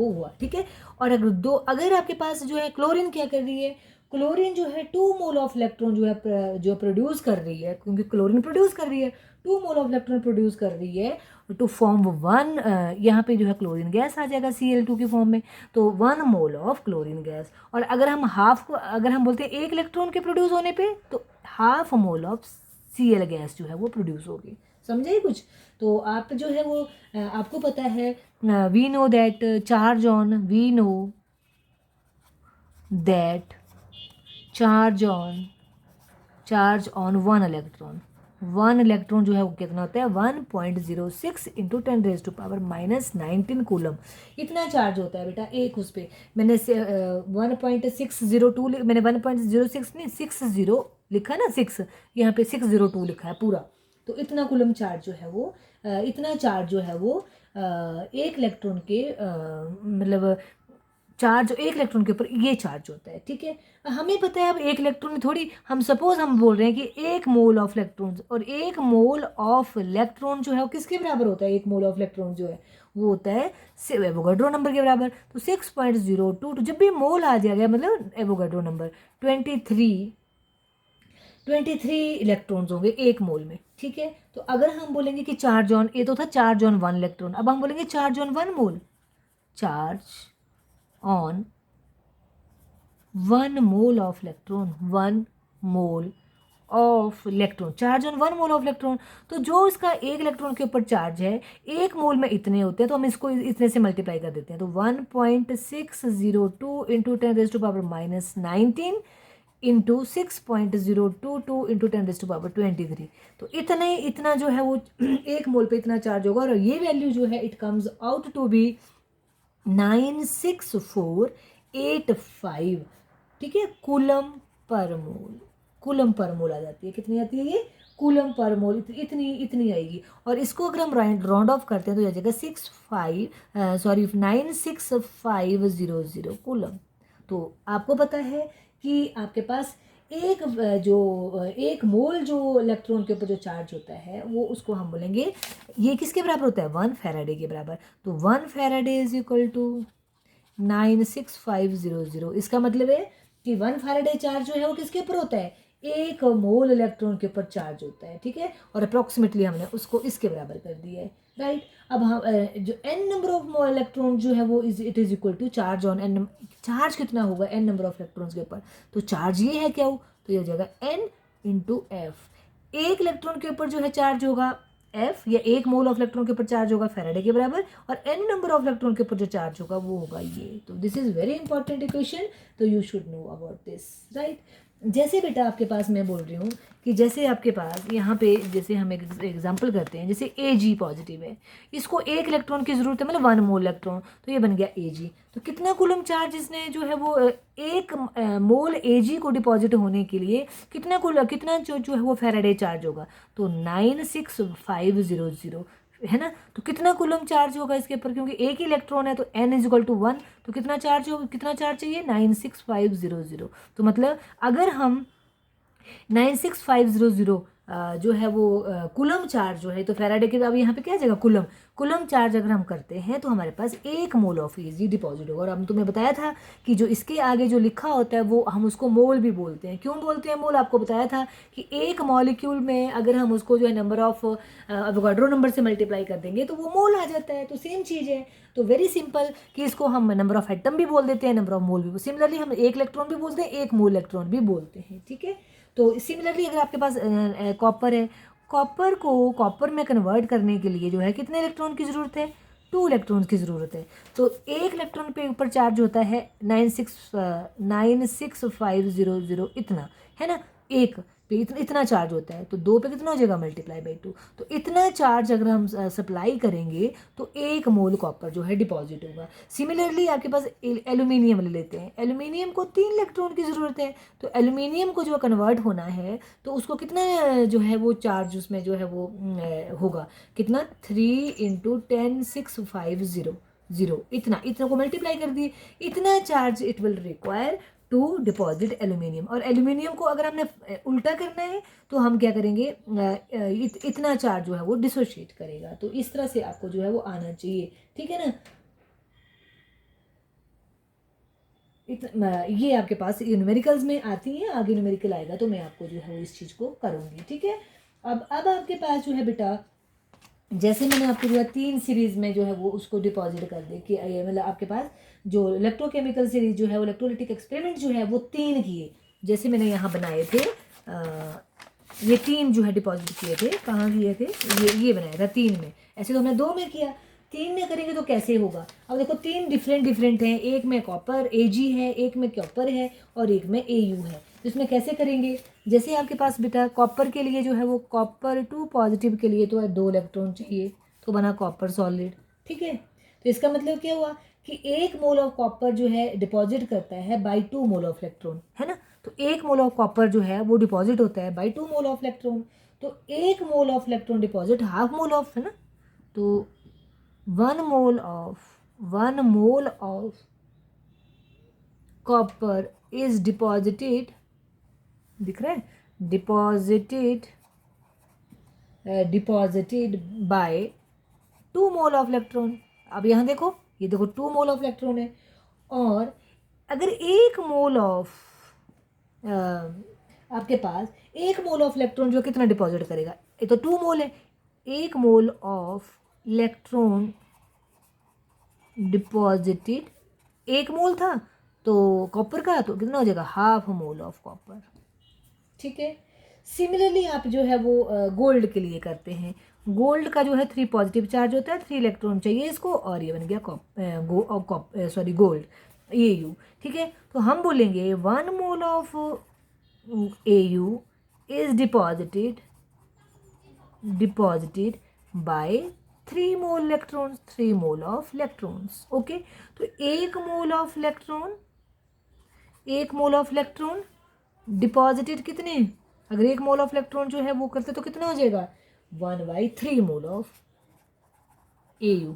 हुआ। ठीक है, और अगर आपके पास जो है क्लोरीन क्या कर रही है, क्लोरीन जो है 2 मोल ऑफ इलेक्ट्रॉन जो है जो प्रोड्यूस कर रही है, क्योंकि क्लोरीन प्रोड्यूस कर रही है, 2 मोल ऑफ इलेक्ट्रॉन प्रोड्यूस कर रही है टू फॉर्म 1, यहाँ पे जो है क्लोरीन गैस आ जाएगा Cl2 की फॉर्म में, तो 1 मोल ऑफ क्लोरीन गैस। और अगर हम अगर हम बोलते हैं 1 इलेक्ट्रॉन के प्रोड्यूस होने पे, तो ½ मोल ऑफ Cl गैस जो है वो प्रोड्यूस होगी। समझे कुछ। तो आप जो है वो आपको पता है, we know that charge on 1 electron जो है वो कितना होता है, 1.06 इंटू 10⁻⁻19 कूलम, इतना चार्ज होता है बेटा एक उस पर। मैंने 1.602 मैंने 1.06 नहीं 60 लिखा ना, 6 यहाँ पे 602 लिखा है पूरा, तो इतना कूलम चार्ज जो है वो इतना चार्ज जो है वो 1 इलेक्ट्रॉन के मतलब चार्ज 1 इलेक्ट्रॉन के ऊपर ये चार्ज होता है। ठीक है, हमें पता है अब 1 इलेक्ट्रॉन थोड़ी, हम सपोज हम बोल रहे हैं कि 1 मोल ऑफ इलेक्ट्रॉन, और 1 मोल ऑफ इलेक्ट्रॉन जो है वो किसके बराबर होता है, 1 मोल ऑफ इलेक्ट्रॉन जो है वो होता है एवोगाड्रो नंबर के बराबर। तो 6.02, जब भी मोल आ जाएगा मतलब एवोगाड्रो नंबर 23 इलेक्ट्रॉन्स होंगे 1 मोल में। ठीक है, तो अगर हम बोलेंगे कि चार्ज ऑन, ये तो था चार्ज ऑन 1 इलेक्ट्रॉन, अब हम बोलेंगे charge on 1 mole, charge on 1 mole of electron, 1 mole of electron, charge on 1 mole of electron. तो जो इसका एक इलेक्ट्रॉन के ऊपर चार्ज है, एक मोल में इतने होते हैं, तो हम इसको इतने से मल्टीप्लाई कर देते हैं। तो 1.602 इंटू 10⁻⁻19 इंटू 6.022 इंटू 10⁻23। तो इतना जो है वो एक मोल पे इतना चार्ज होगा, और ये वैल्यू जो है it comes out to be 96485, ठीक है, कूलम पर मोल। कूलम पर मोल आ जाती है, कितनी आती है ये, कूलम पर मोल, इतनी आएगी। और इसको अगर हम राउंड ऑफ करते हैं तो आ जाएगा 96500 कूलम। तो आपको पता है कि आपके पास एक मोल जो इलेक्ट्रॉन के ऊपर जो चार्ज होता है वो, उसको हम बोलेंगे, ये किसके बराबर होता है, 1 फैराडे के बराबर। तो 1 फैराडे इज इक्वल टू 96500। इसका मतलब है कि 1 फैराडे चार्ज जो है वो किसके ऊपर होता है, एक मोल इलेक्ट्रॉन के ऊपर चार्ज होता है, ठीक है। और अप्रॉक्सीमेटली हमने उसको इसके बराबर कर दिया है, राइट। अब हम जो n number of mole electron जो है वो it is equal to charge on n, charge कितना होगा n नंबर ऑफ इलेक्ट्रॉन्स के ऊपर। तो चार्ज ये है क्या हो, तो ये हो जाएगा n इंटू एफ। एक इलेक्ट्रॉन के ऊपर जो है चार्ज होगा एफ, या एक मोल ऑफ इलेक्ट्रॉन के ऊपर चार्ज होगा फैराडे के बराबर, और n नंबर ऑफ इलेक्ट्रॉन के ऊपर जो चार्ज होगा वो होगा ये। तो this is very important equation, तो you should know about this, right. जैसे बेटा आपके पास मैं बोल रही हूँ कि जैसे आपके पास यहाँ पे, जैसे हम एक एग्जांपल करते हैं, जैसे Ag पॉजिटिव है, इसको एक इलेक्ट्रॉन की ज़रूरत है, मतलब 1 मोल इलेक्ट्रॉन, तो ये बन गया Ag। तो कितना कूलम चार्ज इसने जो है वो एक मोल Ag को डिपॉजिट होने के लिए कितना जो है वो फैराडे चार्ज होगा, तो 96500 है ना। तो कितना कूलम चार्ज होगा इसके ऊपर, क्योंकि एक ही इलेक्ट्रॉन है, तो n इज इक्वल टू 1, तो कितना चार्ज चाहिए 96500। तो मतलब अगर हम 96500 जो है वो कूलम चार्ज जो है, तो फैराडे के, अब यहाँ पे क्या जाएगा, कूलम चार्ज अगर हम करते हैं तो हमारे पास एक मोल ऑफ Ag डिपॉजिट होगा। और हम तुम्हें बताया था कि जो इसके आगे जो लिखा होता है वो हम उसको मोल भी बोलते हैं। क्यों बोलते हैं मोल, आपको बताया था कि एक मॉलिक्यूल में अगर हम उसको जो है नंबर ऑफ अवोगाड्रो नंबर से मल्टीप्लाई कर देंगे तो वो मोल आ जाता है। तो सेम चीज़ है, तो वेरी सिंपल कि इसको हम नंबर ऑफ एटम भी बोल देते हैं, नंबर ऑफ मोल भी, सिमिलरली हम एक इलेक्ट्रॉन भी बोलते हैं, एक मोल इलेक्ट्रॉन भी बोलते हैं, ठीक है। तो सिमिलरली अगर आपके पास कॉपर है, कॉपर को कॉपर में कन्वर्ट करने के लिए जो है कितने इलेक्ट्रॉन की ज़रूरत है, 2 इलेक्ट्रॉन की ज़रूरत है। तो एक इलेक्ट्रॉन पे ऊपर चार्ज होता है 96500 इतना, है ना, एक पे इतना चार्ज होता है, तो 2 पे कितना हो जाएगा, मल्टीप्लाई बाई 2। तो इतना चार्ज अगर हम सप्लाई करेंगे तो एक मोल कॉपर जो है डिपॉजिट होगा। सिमिलरली आपके पास एल्यूमिनियम ले लेते हैं, एल्यूमिनियम को 3 इलेक्ट्रॉन की ज़रूरत है, तो एल्यूमिनियम को जो कन्वर्ट होना है तो उसको कितना जो है वो चार्ज उसमें जो है वो होगा, कितना 3 इंटू 10650, इतना को मल्टीप्लाई कर दिए, इतना charge it will require to deposit aluminium. और एल्यूमिनियम को अगर हमने उल्टा करना है तो हम क्या करेंगे, इतना चार्ज जो है वो डिसोशिएट करेगा। तो इस तरह से आपको जो है वो आना चाहिए, ठीक है ना। ये आपके पास न्यूमेरिकल्स में आती है, आगे न्यूमेरिकल आएगा तो मैं आपको जो है वो इस चीज़ को करूँगी, ठीक है। अब आपके पास जो है बेटा, जैसे मैंने आपको जो है 3 सीरीज़ में जो है वो उसको डिपॉजिट कर दे कि मतलब आपके पास जो इलेक्ट्रोकेमिकल सीरीज जो है वो इलेक्ट्रोलिटिक एक्सपेरिमेंट जो है वो 3 किए, जैसे मैंने यहाँ बनाए थे, ये 3 जो है डिपॉजिट किए थे, कहाँ किए थे, ये बनाया था 3 में। ऐसे तो हमने 2 में किया, 3 में करेंगे तो कैसे होगा। अब देखो 3 डिफरेंट हैं, एक में कॉपर Ag है, एक में कॉपर है, और एक में Au है। तो इसमें कैसे करेंगे, जैसे आपके पास बेटा कॉपर के लिए जो है वो कॉपर 2 पॉजिटिव के लिए तो है 2 इलेक्ट्रॉन चाहिए, तो बना कॉपर सॉलिड, ठीक है। तो इसका मतलब क्या हुआ कि 1 मोल ऑफ कॉपर जो है डिपॉजिट करता है बाई 2 मोल ऑफ इलेक्ट्रॉन, है ना। तो 1 मोल ऑफ कॉपर जो है वो डिपॉजिट होता है बाई 2 मोल ऑफ इलेक्ट्रॉन। तो 1 mole of electron deposit half mole of, है ना। तो 1 mole of copper is deposited, दिख रहा है, deposited bye 2 mole of electron. अब यहाँ देखो, ये देखो 2 मोल ऑफ इलेक्ट्रॉन है, और अगर 1 मोल ऑफ आपके पास 1 मोल ऑफ इलेक्ट्रॉन जो कितना डिपॉजिट करेगा, ये तो 2 मोल है, 1 मोल ऑफ इलेक्ट्रॉन डिपॉजिटेड, 1 मोल था तो कॉपर का, तो कितना हो जाएगा, हाफ मोल ऑफ कॉपर। ठीक है। सिमिलरली आप जो है वो गोल्ड के लिए करते हैं। गोल्ड का जो है 3 पॉजिटिव चार्ज होता है, 3 इलेक्ट्रॉन चाहिए इसको, और ये बन गया गोल्ड, AU। ठीक है। तो हम बोलेंगे 1 mole of AU is deposited bye 3 mole electrons, 3 mole of electrons. Okay. तो 1 मोल ऑफ इलेक्ट्रॉन डिपॉजिटेड कितने, अगर 1 मोल ऑफ इलेक्ट्रॉन जो है वो करते तो कितना हो जाएगा, 1/3 मोल ऑफ AU।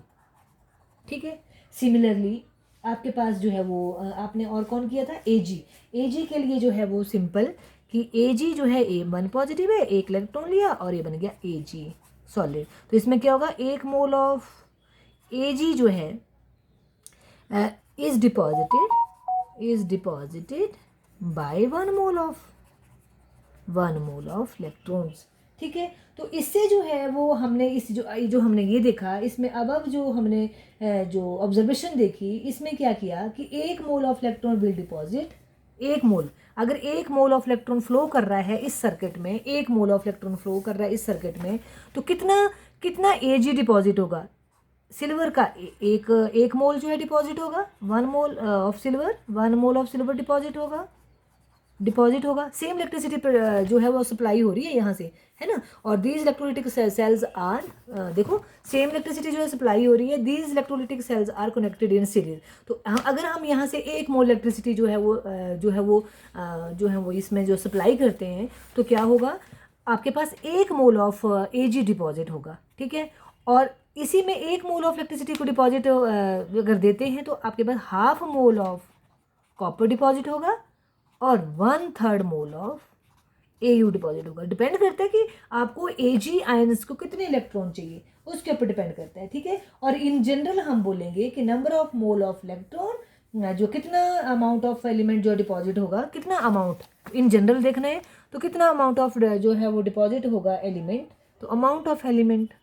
ठीक है। सिमिलरली आपके पास जो है वो आपने और कौन किया था, AG के लिए जो है वो सिंपल कि AG जो है 1 पॉजिटिव है, 1 इलेक्ट्रॉन लिया और ये बन गया AG सॉलिड। तो इसमें क्या होगा, 1 मोल ऑफ AG जो है is deposited bye 1 mole of electrons. ठीक है। तो इससे जो है वो हमने इस जो हमने ये देखा, इसमें अब जो हमने जो ऑब्जर्वेशन देखी, इसमें क्या किया कि 1 mole of electron will deposit 1 मोल, अगर 1 मोल ऑफ इलेक्ट्रॉन फ्लो कर रहा है इस सर्किट में, 1 मोल ऑफ इलेक्ट्रॉन फ्लो कर रहा है इस सर्किट में, तो कितना AG डिपॉजिट होगा, सिल्वर का एक मोल जो है डिपॉजिट होगा, 1 मोल ऑफ सिल्वर डिपॉजिट होगा। सेम इलेक्ट्रिसिटी जो है वो सप्लाई हो रही है यहाँ से, है ना। और दीज इलेक्ट्रोलिटिक सेल्स आर, देखो सेम इलेक्ट्रिसिटी जो है सप्लाई हो रही है, these electrolytic cells are connected in series. तो अगर हम यहाँ से 1 मोल इलेक्ट्रिसिटी जो है वो इसमें जो सप्लाई करते हैं, तो क्या होगा, आपके पास 1 मोल ऑफ AG डिपॉजिट होगा। ठीक है। और इसी में 1 मोल ऑफ इलेक्ट्रिसिटी को डिपॉजिट अगर देते हैं तो आपके पास half mole of copper deposit होगा और 1/3 मोल ऑफ AU डिपॉजिट होगा। डिपेंड करता है कि आपको AG आयंस को कितने इलेक्ट्रॉन चाहिए, उसके ऊपर डिपेंड करता है। ठीक है। और इन जनरल हम बोलेंगे कि number of mole of electron, जो कितना अमाउंट ऑफ एलिमेंट जो डिपॉजिट होगा, कितना अमाउंट इन जनरल देखना है, तो कितना अमाउंट ऑफ जो है वो डिपॉजिट होगा एलिमेंट, तो amount of element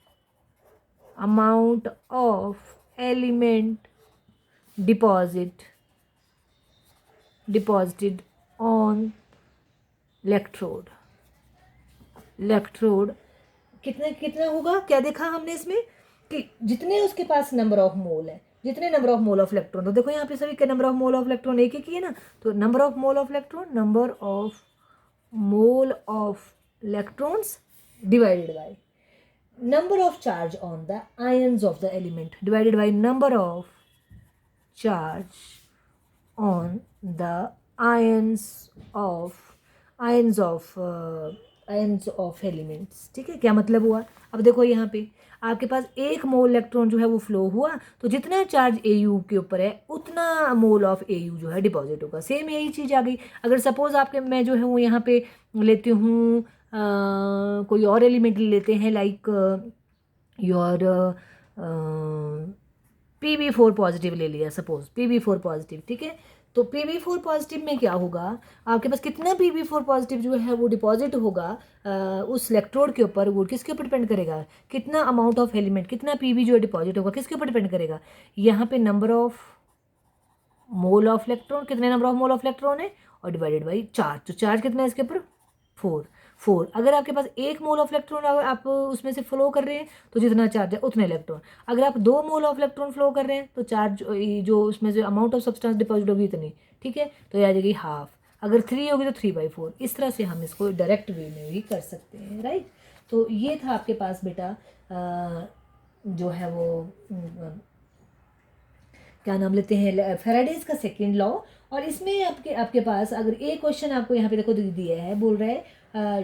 deposited on electrode कितना होगा, क्या देखा हमने इसमें कि जितने उसके पास नंबर ऑफ मोल है, जितने number of mole of electron, तो देखो यहाँ पे सभी के number of mole of electron एक ही है ना, तो number of mole of electrons divided by number of charge on the ions of the element divided by number of charge on the ions of elements। ठीक है। क्या मतलब हुआ, अब देखो यहाँ पे आपके पास 1 मोल इलेक्ट्रॉन जो है वो फ्लो हुआ, तो जितना चार्ज AU के ऊपर है उतना मोल ऑफ AU जो है डिपॉजिट होगा। सेम यही चीज़ आ गई। अगर सपोज आपके मैं जो है वो यहाँ पे लेती हूँ कोई और एलिमेंट ले लेते हैं, लाइक योर PB4 पॉजिटिव ले लिया, सपोज PB4 पॉजिटिव। ठीक है। तो PB4 पॉजिटिव में क्या होगा, आपके पास कितना PB4 पॉजिटिव जो है वो डिपॉजिट होगा उस इलेक्ट्रोड के ऊपर, वो किसके ऊपर डिपेंड करेगा, कितना अमाउंट ऑफ एलिमेंट, कितना PB जो है डिपॉजिट होगा, किसके ऊपर डिपेंड करेगा, यहाँ पे number of mole of electron, कितने number of mole of electron है, और डिवाइडेड बाई चार्ज। तो चार्ज कितना है इसके ऊपर, 4। अगर आपके पास 1 मोल ऑफ इलेक्ट्रॉन अगर आप उसमें से फ्लो कर रहे हैं तो जितना चार्ज है उतने इलेक्ट्रॉन, अगर आप 2 मोल ऑफ इलेक्ट्रॉन फ्लो कर रहे हैं तो चार्ज जो उसमें से अमाउंट ऑफ सब्सटेंस डिपॉजिट होगी इतनी। ठीक है। तो ये आ जाएगी हाफ, अगर 3 होगी तो 3/4। इस तरह से हम इसको डायरेक्ट वे में भी कर सकते हैं, राइट। तो ये था आपके पास बेटा जो है वो क्या नाम लेते हैं, फैराडेज का सेकेंड लॉ। और इसमें आपके पास अगर एक क्वेश्चन आपको यहाँ पे देखो दिया है, बोल रहा है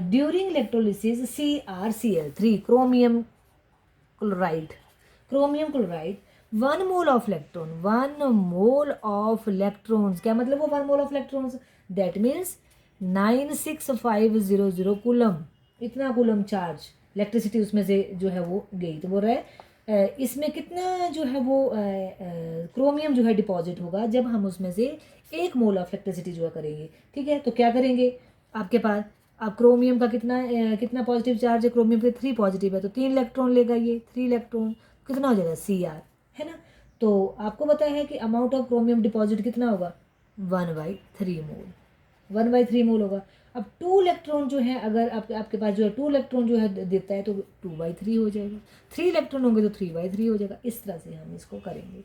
during electrolysis CrCl3 chromium chloride 1 mole of electrons, क्या मतलब वो 1 mole of electrons, that means 96500 coulomb, इतना कूलम चार्ज इलेक्ट्रिसिटी उसमें से जो है वो गई। तो बोल रहा है इसमें कितना जो है वो क्रोमियम जो है डिपॉजिट होगा जब हम उसमें से 1 मोल ऑफ इलेक्ट्रिसिटी जो है करेंगे। ठीक है। तो क्या करेंगे, आपके पास आप क्रोमियम का कितना पॉजिटिव चार्ज है, क्रोमियम पे 3 पॉजिटिव है, तो 3 इलेक्ट्रॉन लेगा ये, 3 इलेक्ट्रॉन, कितना हो जाएगा Cr, है ना। तो आपको पता है कि अमाउंट ऑफ क्रोमियम डिपॉजिट कितना होगा 1/3 मोल, 1/3 मोल होगा। अब 2 इलेक्ट्रॉन जो है अगर आपके पास जो है 2 इलेक्ट्रॉन जो है देता है तो 2/3 हो जाएगा, 3 इलेक्ट्रॉन होंगे तो 3/3 हो जाएगा। इस तरह से हम इसको करेंगे।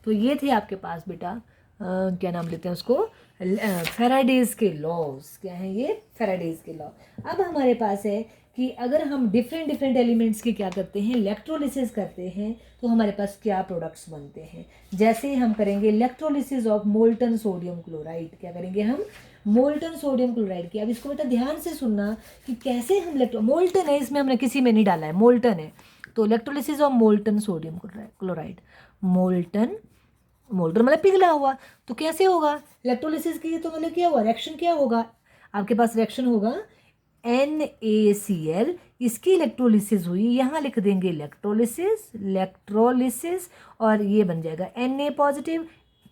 तो ये थे आपके पास बेटा क्या नाम लेते हैं उसको, फैराडेज के लॉज। क्या है ये, फैराडेज के लॉ। अब हमारे पास है कि अगर हम डिफरेंट डिफरेंट एलिमेंट्स के क्या करते हैं, इलेक्ट्रोलिसिस करते हैं, तो हमारे पास क्या प्रोडक्ट्स बनते हैं। जैसे हम करेंगे electrolysis of molten sodium chloride. क्या करेंगे हम, मोल्टन सोडियम क्लोराइड की। अब इसको बेटा ध्यान से सुनना कि कैसे हम मोल्टन है, इसमें हमने किसी में नहीं डाला है, मोल्टन है। तो electrolysis of molten sodium chloride, molten, molten मतलब पिघला हुआ, तो कैसे होगा इलेक्ट्रोलिसिस की, तो मतलब क्या हुआ, रिएक्शन क्या होगा, आपके पास रिएक्शन होगा NaCl, इसकी इलेक्ट्रोलिसिस हुई, यहाँ लिख देंगे इलेक्ट्रोलिसिस, इलेक्ट्रोलिसिस, और ये बन जाएगा Na positive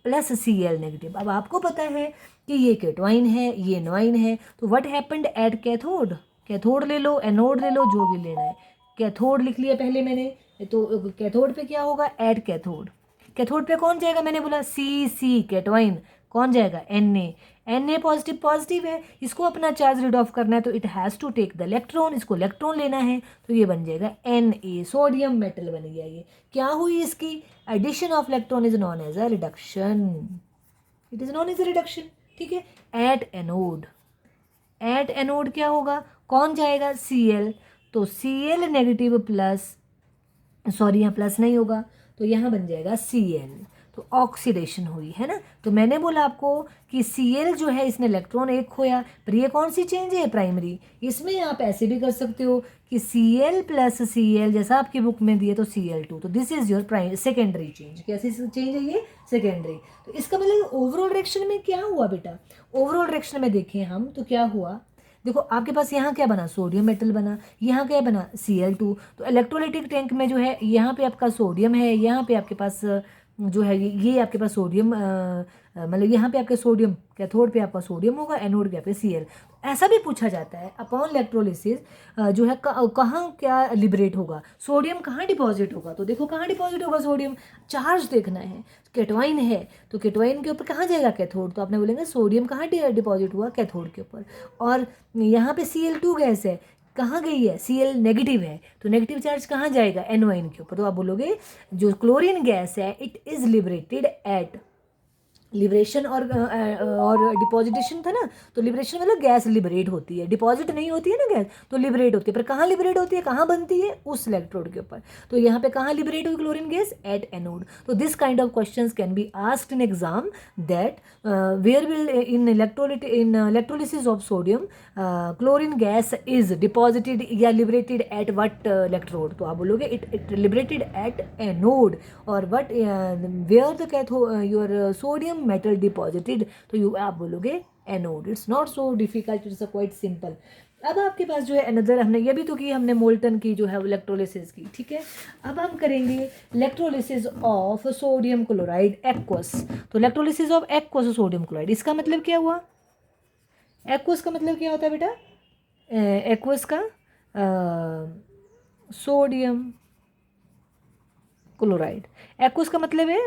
plus Cl negative. अब आपको पता है कि ये केटवाइन है, ये एनोइन है, तो what happened at cathode, cathode ले लो, एनोड ले लो, जो भी लेना है। कैथोड लिख लिया पहले मैंने, तो कैथोड पे क्या होगा, एट कैथोड। कैथोड पे कौन जाएगा, मैंने बोला C कैटवाइन, कौन जाएगा Na पॉजिटिव, पॉजिटिव है, इसको अपना चार्ज रीड ऑफ करना है तो it has to take the electron, इसको इलेक्ट्रॉन लेना है, तो ये बन जाएगा Na, सोडियम मेटल बन गया। ये क्या हुई, इसकी addition of electron is known as a reduction, it is known as a reduction. ठीक है, एट एनोड, एट एनोड क्या होगा, कौन जाएगा Cl, तो Cl नेगेटिव प्लस, सॉरी यहाँ प्लस नहीं होगा, तो यहाँ बन जाएगा Cl, तो ऑक्सीडेशन हुई है ना। तो मैंने बोला आपको कि Cl जो है इसने इलेक्ट्रॉन एक खोया, पर ये कौन सी चेंज है, प्राइमरी। इसमें आप ऐसे भी कर सकते हो कि Cl प्लस Cl, जैसा आपकी बुक में दिए तो Cl2, तो this is your primary, secondary change. कैसी चेंज है ये, सेकेंडरी। तो इसका मतलब ओवरऑल रिएक्शन में क्या हुआ बेटा, ओवरऑल रिएक्शन में देखें हम तो क्या हुआ, देखो आपके पास यहाँ क्या बना, सोडियम मेटल बना, यहाँ क्या बना Cl2। तो इलेक्ट्रोलाइटिक टैंक में जो है यहाँ पे आपका सोडियम है, यहाँ पे आपके पास जो है ये आपके पास सोडियम मतलब यहाँ पे आपके सोडियम, कैथोड पे आपका सोडियम होगा, एनोड पे आपके Cl। ऐसा भी पूछा जाता है अपॉन इलेक्ट्रोलिसिस जो है कहाँ क्या लिबरेट होगा, सोडियम कहाँ डिपॉजिट होगा। तो देखो कहाँ डिपॉजिट होगा सोडियम, चार्ज देखना है, केटवाइन है तो केटवाइन के ऊपर कहाँ जाएगा, कैथोड। तो आपने बोलेंगे सोडियम कहाँ डिपॉजिट हुआ, कैथोड के ऊपर। और यहाँ पे Cl2 गैस है, कहाँ गई है, Cl नेगेटिव है, तो नेगेटिव चार्ज कहाँ जाएगा, एनोइन के ऊपर। तो आप बोलोगे जो क्लोरीन गैस है it is liberated at, liberation और डिपॉजिटेशन था ना, तो लिबरेशन मतलब गैस लिबरेट होती है, डिपॉजिट नहीं होती है ना गैस, तो लिबरेट होती है। पर कहाँ लिबरेट होती है, कहाँ बनती है, उस इलेक्ट्रोड के ऊपर। तो यहाँ पे कहाँ लिबरेट हुई क्लोरीन गैस, एट एनोड। तो this kind of questions can be asked in exam that where will in electrolysis of sodium chlorine gas is deposited या लिबरेटेड एट वट इलेक्ट्रोड। तो आप बोलोगे इट लिबरेटेड एट एनोड, और what where the cathode your sodium metal deposited, तो you आप बोलोगे anode. It's not so difficult, it's quite simple. अब आपके पास जो है अनदर, हमने ये भी तो की, हमने मोल्टन की जो है इलेक्ट्रोलिसिस की, ठीक है। अब हम करेंगे electrolysis of sodium chloride aqueous. तो electrolysis of aqueous sodium chloride, इसका मतलब क्या हुआ, एक्वस का मतलब क्या होता है बेटा, एक्वस का सोडियम क्लोराइड, एक्वस का मतलब है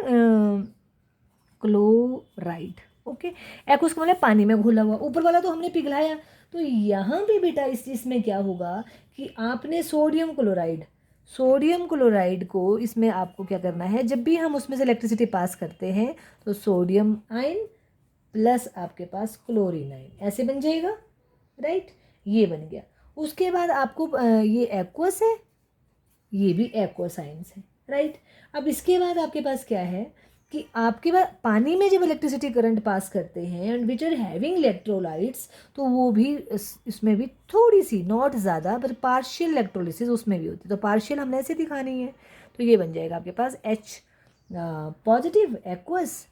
क्लोराइड, ओके। एक्वस का मतलब पानी में घुला हुआ, ऊपर वाला तो हमने पिघलाया। तो यहाँ पे बेटा इस चीज़ में क्या होगा कि आपने सोडियम क्लोराइड को इसमें आपको क्या करना है, जब भी हम उसमें से इलेक्ट्रिसिटी पास करते हैं तो सोडियम आयन प्लस आपके पास क्लोरीन आयन, ऐसे बन जाएगा, राइट। ये बन गया। उसके बाद आपको ये एक्वस है, ये भी एक्वस आयंस है, राइट। अब इसके बाद आपके पास क्या है कि आपके पास पानी में जब इलेक्ट्रिसिटी करंट पास करते हैं and which are having electrolytes, तो वो भी इसमें भी थोड़ी सी, नॉट ज़्यादा, पर पार्शियल इलेक्ट्रोलिसिस उसमें भी होती है। तो पार्शियल हमने ऐसे दिखानी है, तो ये बन जाएगा आपके पास H positive aqueous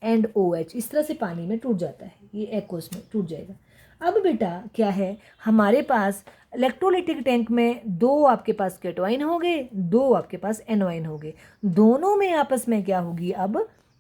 and OH, इस तरह से पानी में टूट जाता है, ये एक्वस में टूट जाएगा। अब बेटा क्या है, हमारे पास इलेक्ट्रोलाइटिक टैंक में दो आपके पास केटोआइन हो गए, दो आपके पास एनोआइन हो गए, दोनों में आपस में क्या होगी अब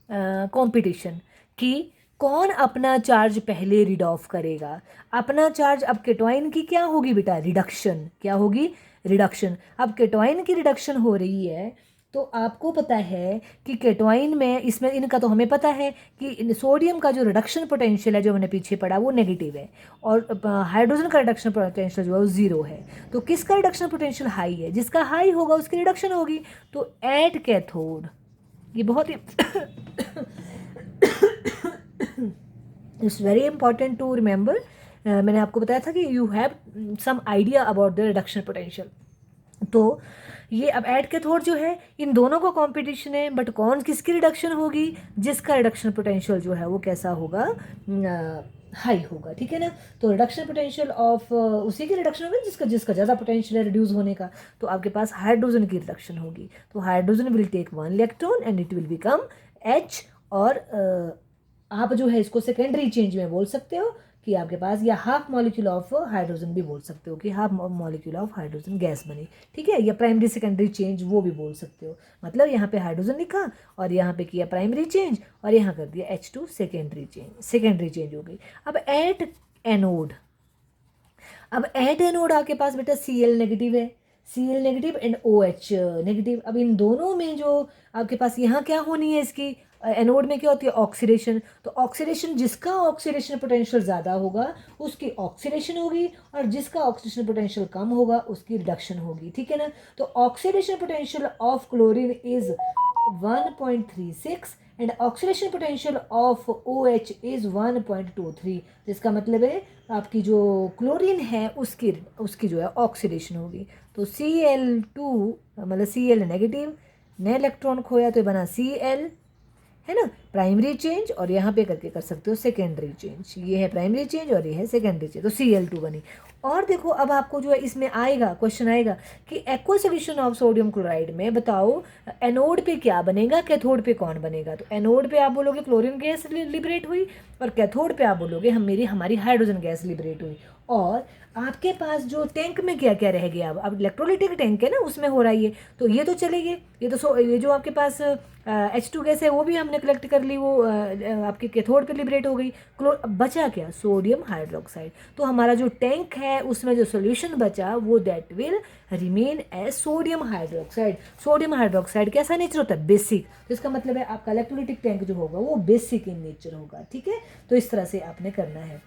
कंपटीशन कि कौन अपना चार्ज पहले रीड ऑफ करेगा। अपना चार्ज अब केटोआइन की क्या होगी बेटा, रिडक्शन, क्या होगी, रिडक्शन। अब केटोआइन की रिडक्शन हो रही है तो आपको पता है कि केटोइन में इसमें इनका तो हमें पता है कि सोडियम का जो रिडक्शन पोटेंशियल है जो हमने पीछे पढ़ा वो नेगेटिव है, और हाइड्रोजन का रिडक्शन पोटेंशियल जो है वो जीरो है। तो किसका रिडक्शन पोटेंशियल हाई है? जिसका हाई होगा उसकी रिडक्शन होगी। तो एट कैथोड, ये बहुत ही it's very important to remember. मैंने आपको बताया था कि you have some idea about the reduction potential. तो ये अब ऐड कैथोड जो है इन दोनों का कंपटीशन है, बट कौन किसकी रिडक्शन होगी? जिसका रिडक्शन पोटेंशियल जो है वो कैसा होगा? हाई होगा, ठीक है ना। तो रिडक्शन पोटेंशियल ऑफ उसी की रिडक्शन होगी जिसका जिसका ज़्यादा पोटेंशियल है रिड्यूस होने का। तो आपके पास हाइड्रोजन की रिडक्शन होगी। तो hydrogen will take one electron and it will become H। और आप जो है इसको सेकेंडरी चेंज में बोल सकते हो कि आपके पास, या हाफ मॉलिक्यूल ऑफ हाइड्रोजन भी बोल सकते हो कि half molecule of hydrogen gas बनी, ठीक है। या प्राइमरी सेकेंडरी चेंज वो भी बोल सकते हो। मतलब यहाँ पे हाइड्रोजन लिखा और यहाँ पे किया प्राइमरी चेंज और यहाँ कर दिया H2 सेकेंडरी चेंज हो गई। अब एट एनोड, आपके पास बेटा Cl नेगेटिव है, Cl negative and OH negative. अब इन दोनों में जो आपके पास यहाँ क्या होनी है, इसकी एनोड में क्या होती है? ऑक्सीडेशन। तो ऑक्सीडेशन, जिसका ऑक्सीडेशन पोटेंशियल ज़्यादा होगा उसकी ऑक्सीडेशन होगी, और जिसका ऑक्सीडेशन पोटेंशियल कम होगा उसकी रिडक्शन होगी, ठीक है ना। तो oxidation potential of chlorine is 1.36 and oxidation potential of OH is 1.23। जिसका मतलब है आपकी जो क्लोरीन है उसकी जो है ऑक्सीडेशन होगी। तो Cl2 मतलब Cl नेगेटिव, नया इलेक्ट्रॉन खोया तो ये बना Cl, है ना, प्राइमरी चेंज, और यहाँ पे करके कर सकते हो सेकेंडरी चेंज। ये है प्राइमरी चेंज और ये है सेकेंडरी चेंज, तो Cl2 बनी। और देखो अब आपको जो है इसमें आएगा क्वेश्चन आएगा कि aqua solution of sodium chloride में बताओ एनोड पे क्या बनेगा, कैथोड पे कौन बनेगा। तो एनोड पे आप बोलोगे क्लोरीन गैस लिबरेट हुई, और कैथोड पे आप बोलोगे हमारी हाइड्रोजन गैस लिबरेट हुई। और आपके पास जो टैंक में क्या क्या रह गया, अब इलेक्ट्रोलाइटिक टैंक है ना, उसमें हो रहा है ये तो चले गए। ये जो आपके पास H2 गैस है वो भी हमने कलेक्ट कर ली, वो आपके कैथोड पे लिबरेट हो गई। अब बचा क्या? Sodium hydroxide. तो हमारा जो टैंक है उसमें जो सोल्यूशन बचा वो that will remain as sodium hydroxide. Sodium hydroxide कैसा नेचर होता है? बेसिक। तो इसका मतलब है आपका इलेक्ट्रोलाइटिक टैंक जो होगा वो बेसिक इन नेचर होगा, ठीक है। तो इस तरह से आपने करना है,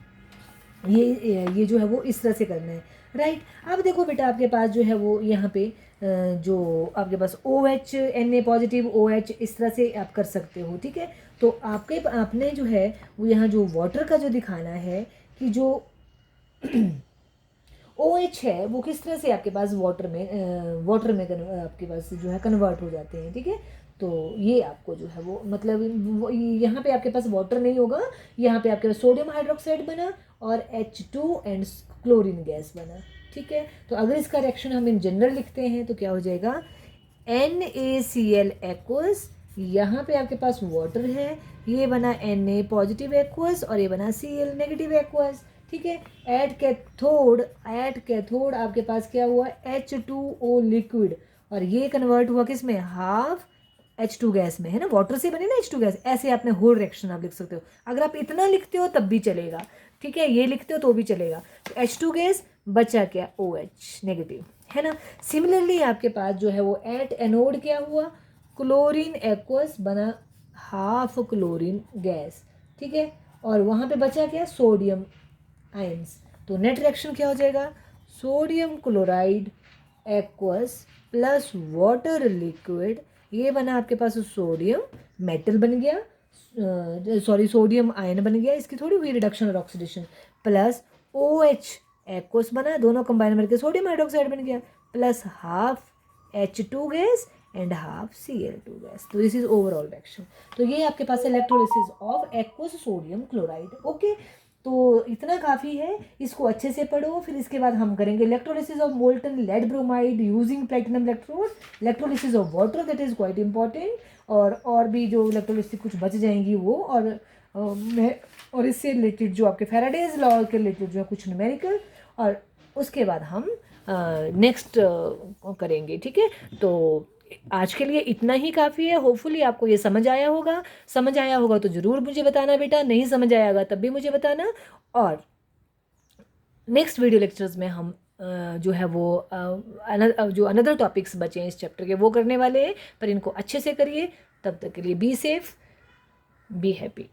ये जो है वो इस तरह से करना है, राइट। अब देखो बेटा आपके पास जो है वो यहाँ पे जो आपके पास OH Na पॉजिटिव OH इस तरह से आप कर सकते हो, ठीक है। तो आपने जो है वो यहाँ जो वाटर का जो दिखाना है कि जो OH है वो किस तरह से आपके पास वाटर में आपके पास जो है कन्वर्ट हो जाते हैं, ठीक है। तो ये आपको जो है वो मतलब यहाँ पे आपके पास वाटर नहीं होगा, यहाँ पे आपके पास सोडियम हाइड्रोक्साइड बना और H2 एंड क्लोरीन गैस बना, ठीक है। तो अगर इसका रिएक्शन हम इन जनरल लिखते हैं तो क्या हो जाएगा? NaCl एक्वस, यहाँ पे आपके पास वाटर है, ये बना Na पॉजिटिव एक्वस और ये बना Cl नेगेटिव एक्वस, ठीक है। एट कैथोड आपके पास क्या हुआ? H2O लिक्विड, और ये कन्वर्ट हुआ किस में? हाफ H2 गैस में, है ना, वाटर से बने ना H2 गैस। ऐसे आपने होल रिएक्शन आप लिख सकते हो। अगर आप इतना लिखते हो तब भी चलेगा, ठीक है, ये लिखते हो तो भी चलेगा। तो H2 गैस बचा क्या? OH नेगेटिव, है ना। सिमिलरली आपके पास जो है वो एट एनोड क्या हुआ? क्लोरीन एक्वस बना हाफ क्लोरीन गैस, ठीक है। और वहाँ पे बचा क्या? Sodium ions. तो नेट रिएक्शन क्या हो जाएगा? Sodium chloride aqueous plus water liquid, ये बना आपके पास सोडियम मेटल बन गया, सोडियम आयन बन गया, इसकी थोड़ी हुई रिडक्शन और ऑक्सीडेशन, प्लस OH एक्वस बना, दोनों कंबाइन करके सोडियम हाइड्रोक्साइड बन गया, plus half H2 gas and half Cl2 gas. तो दिस इज ओवरऑल रिएक्शन। तो ये आपके पास electrolysis of aqueous sodium chloride, okay. तो इतना काफ़ी है, इसको अच्छे से पढ़ो। फिर इसके बाद हम करेंगे electrolysis of molten lead bromide using platinum electrode, electrolysis of water, that is quite important. और भी जो इलेक्ट्रोलिसिस कुछ बच जाएंगी वो, और इससे रिलेटेड जो आपके फैराडेज लॉ के रिलेटेड जो है कुछ न्यूमेरिकल, और उसके बाद हम नेक्स्ट करेंगे, ठीक है। तो आज के लिए इतना ही काफ़ी है। होपफुली आपको ये समझ आया होगा तो ज़रूर मुझे बताना बेटा, नहीं समझ आएगा तब भी मुझे बताना। और नेक्स्ट वीडियो लेक्चर्स में हम जो है वो जो अनदर टॉपिक्स बचे हैं इस चैप्टर के वो करने वाले हैं, पर इनको अच्छे से करिए। तब तक के लिए बी सेफ, बी हैप्पी।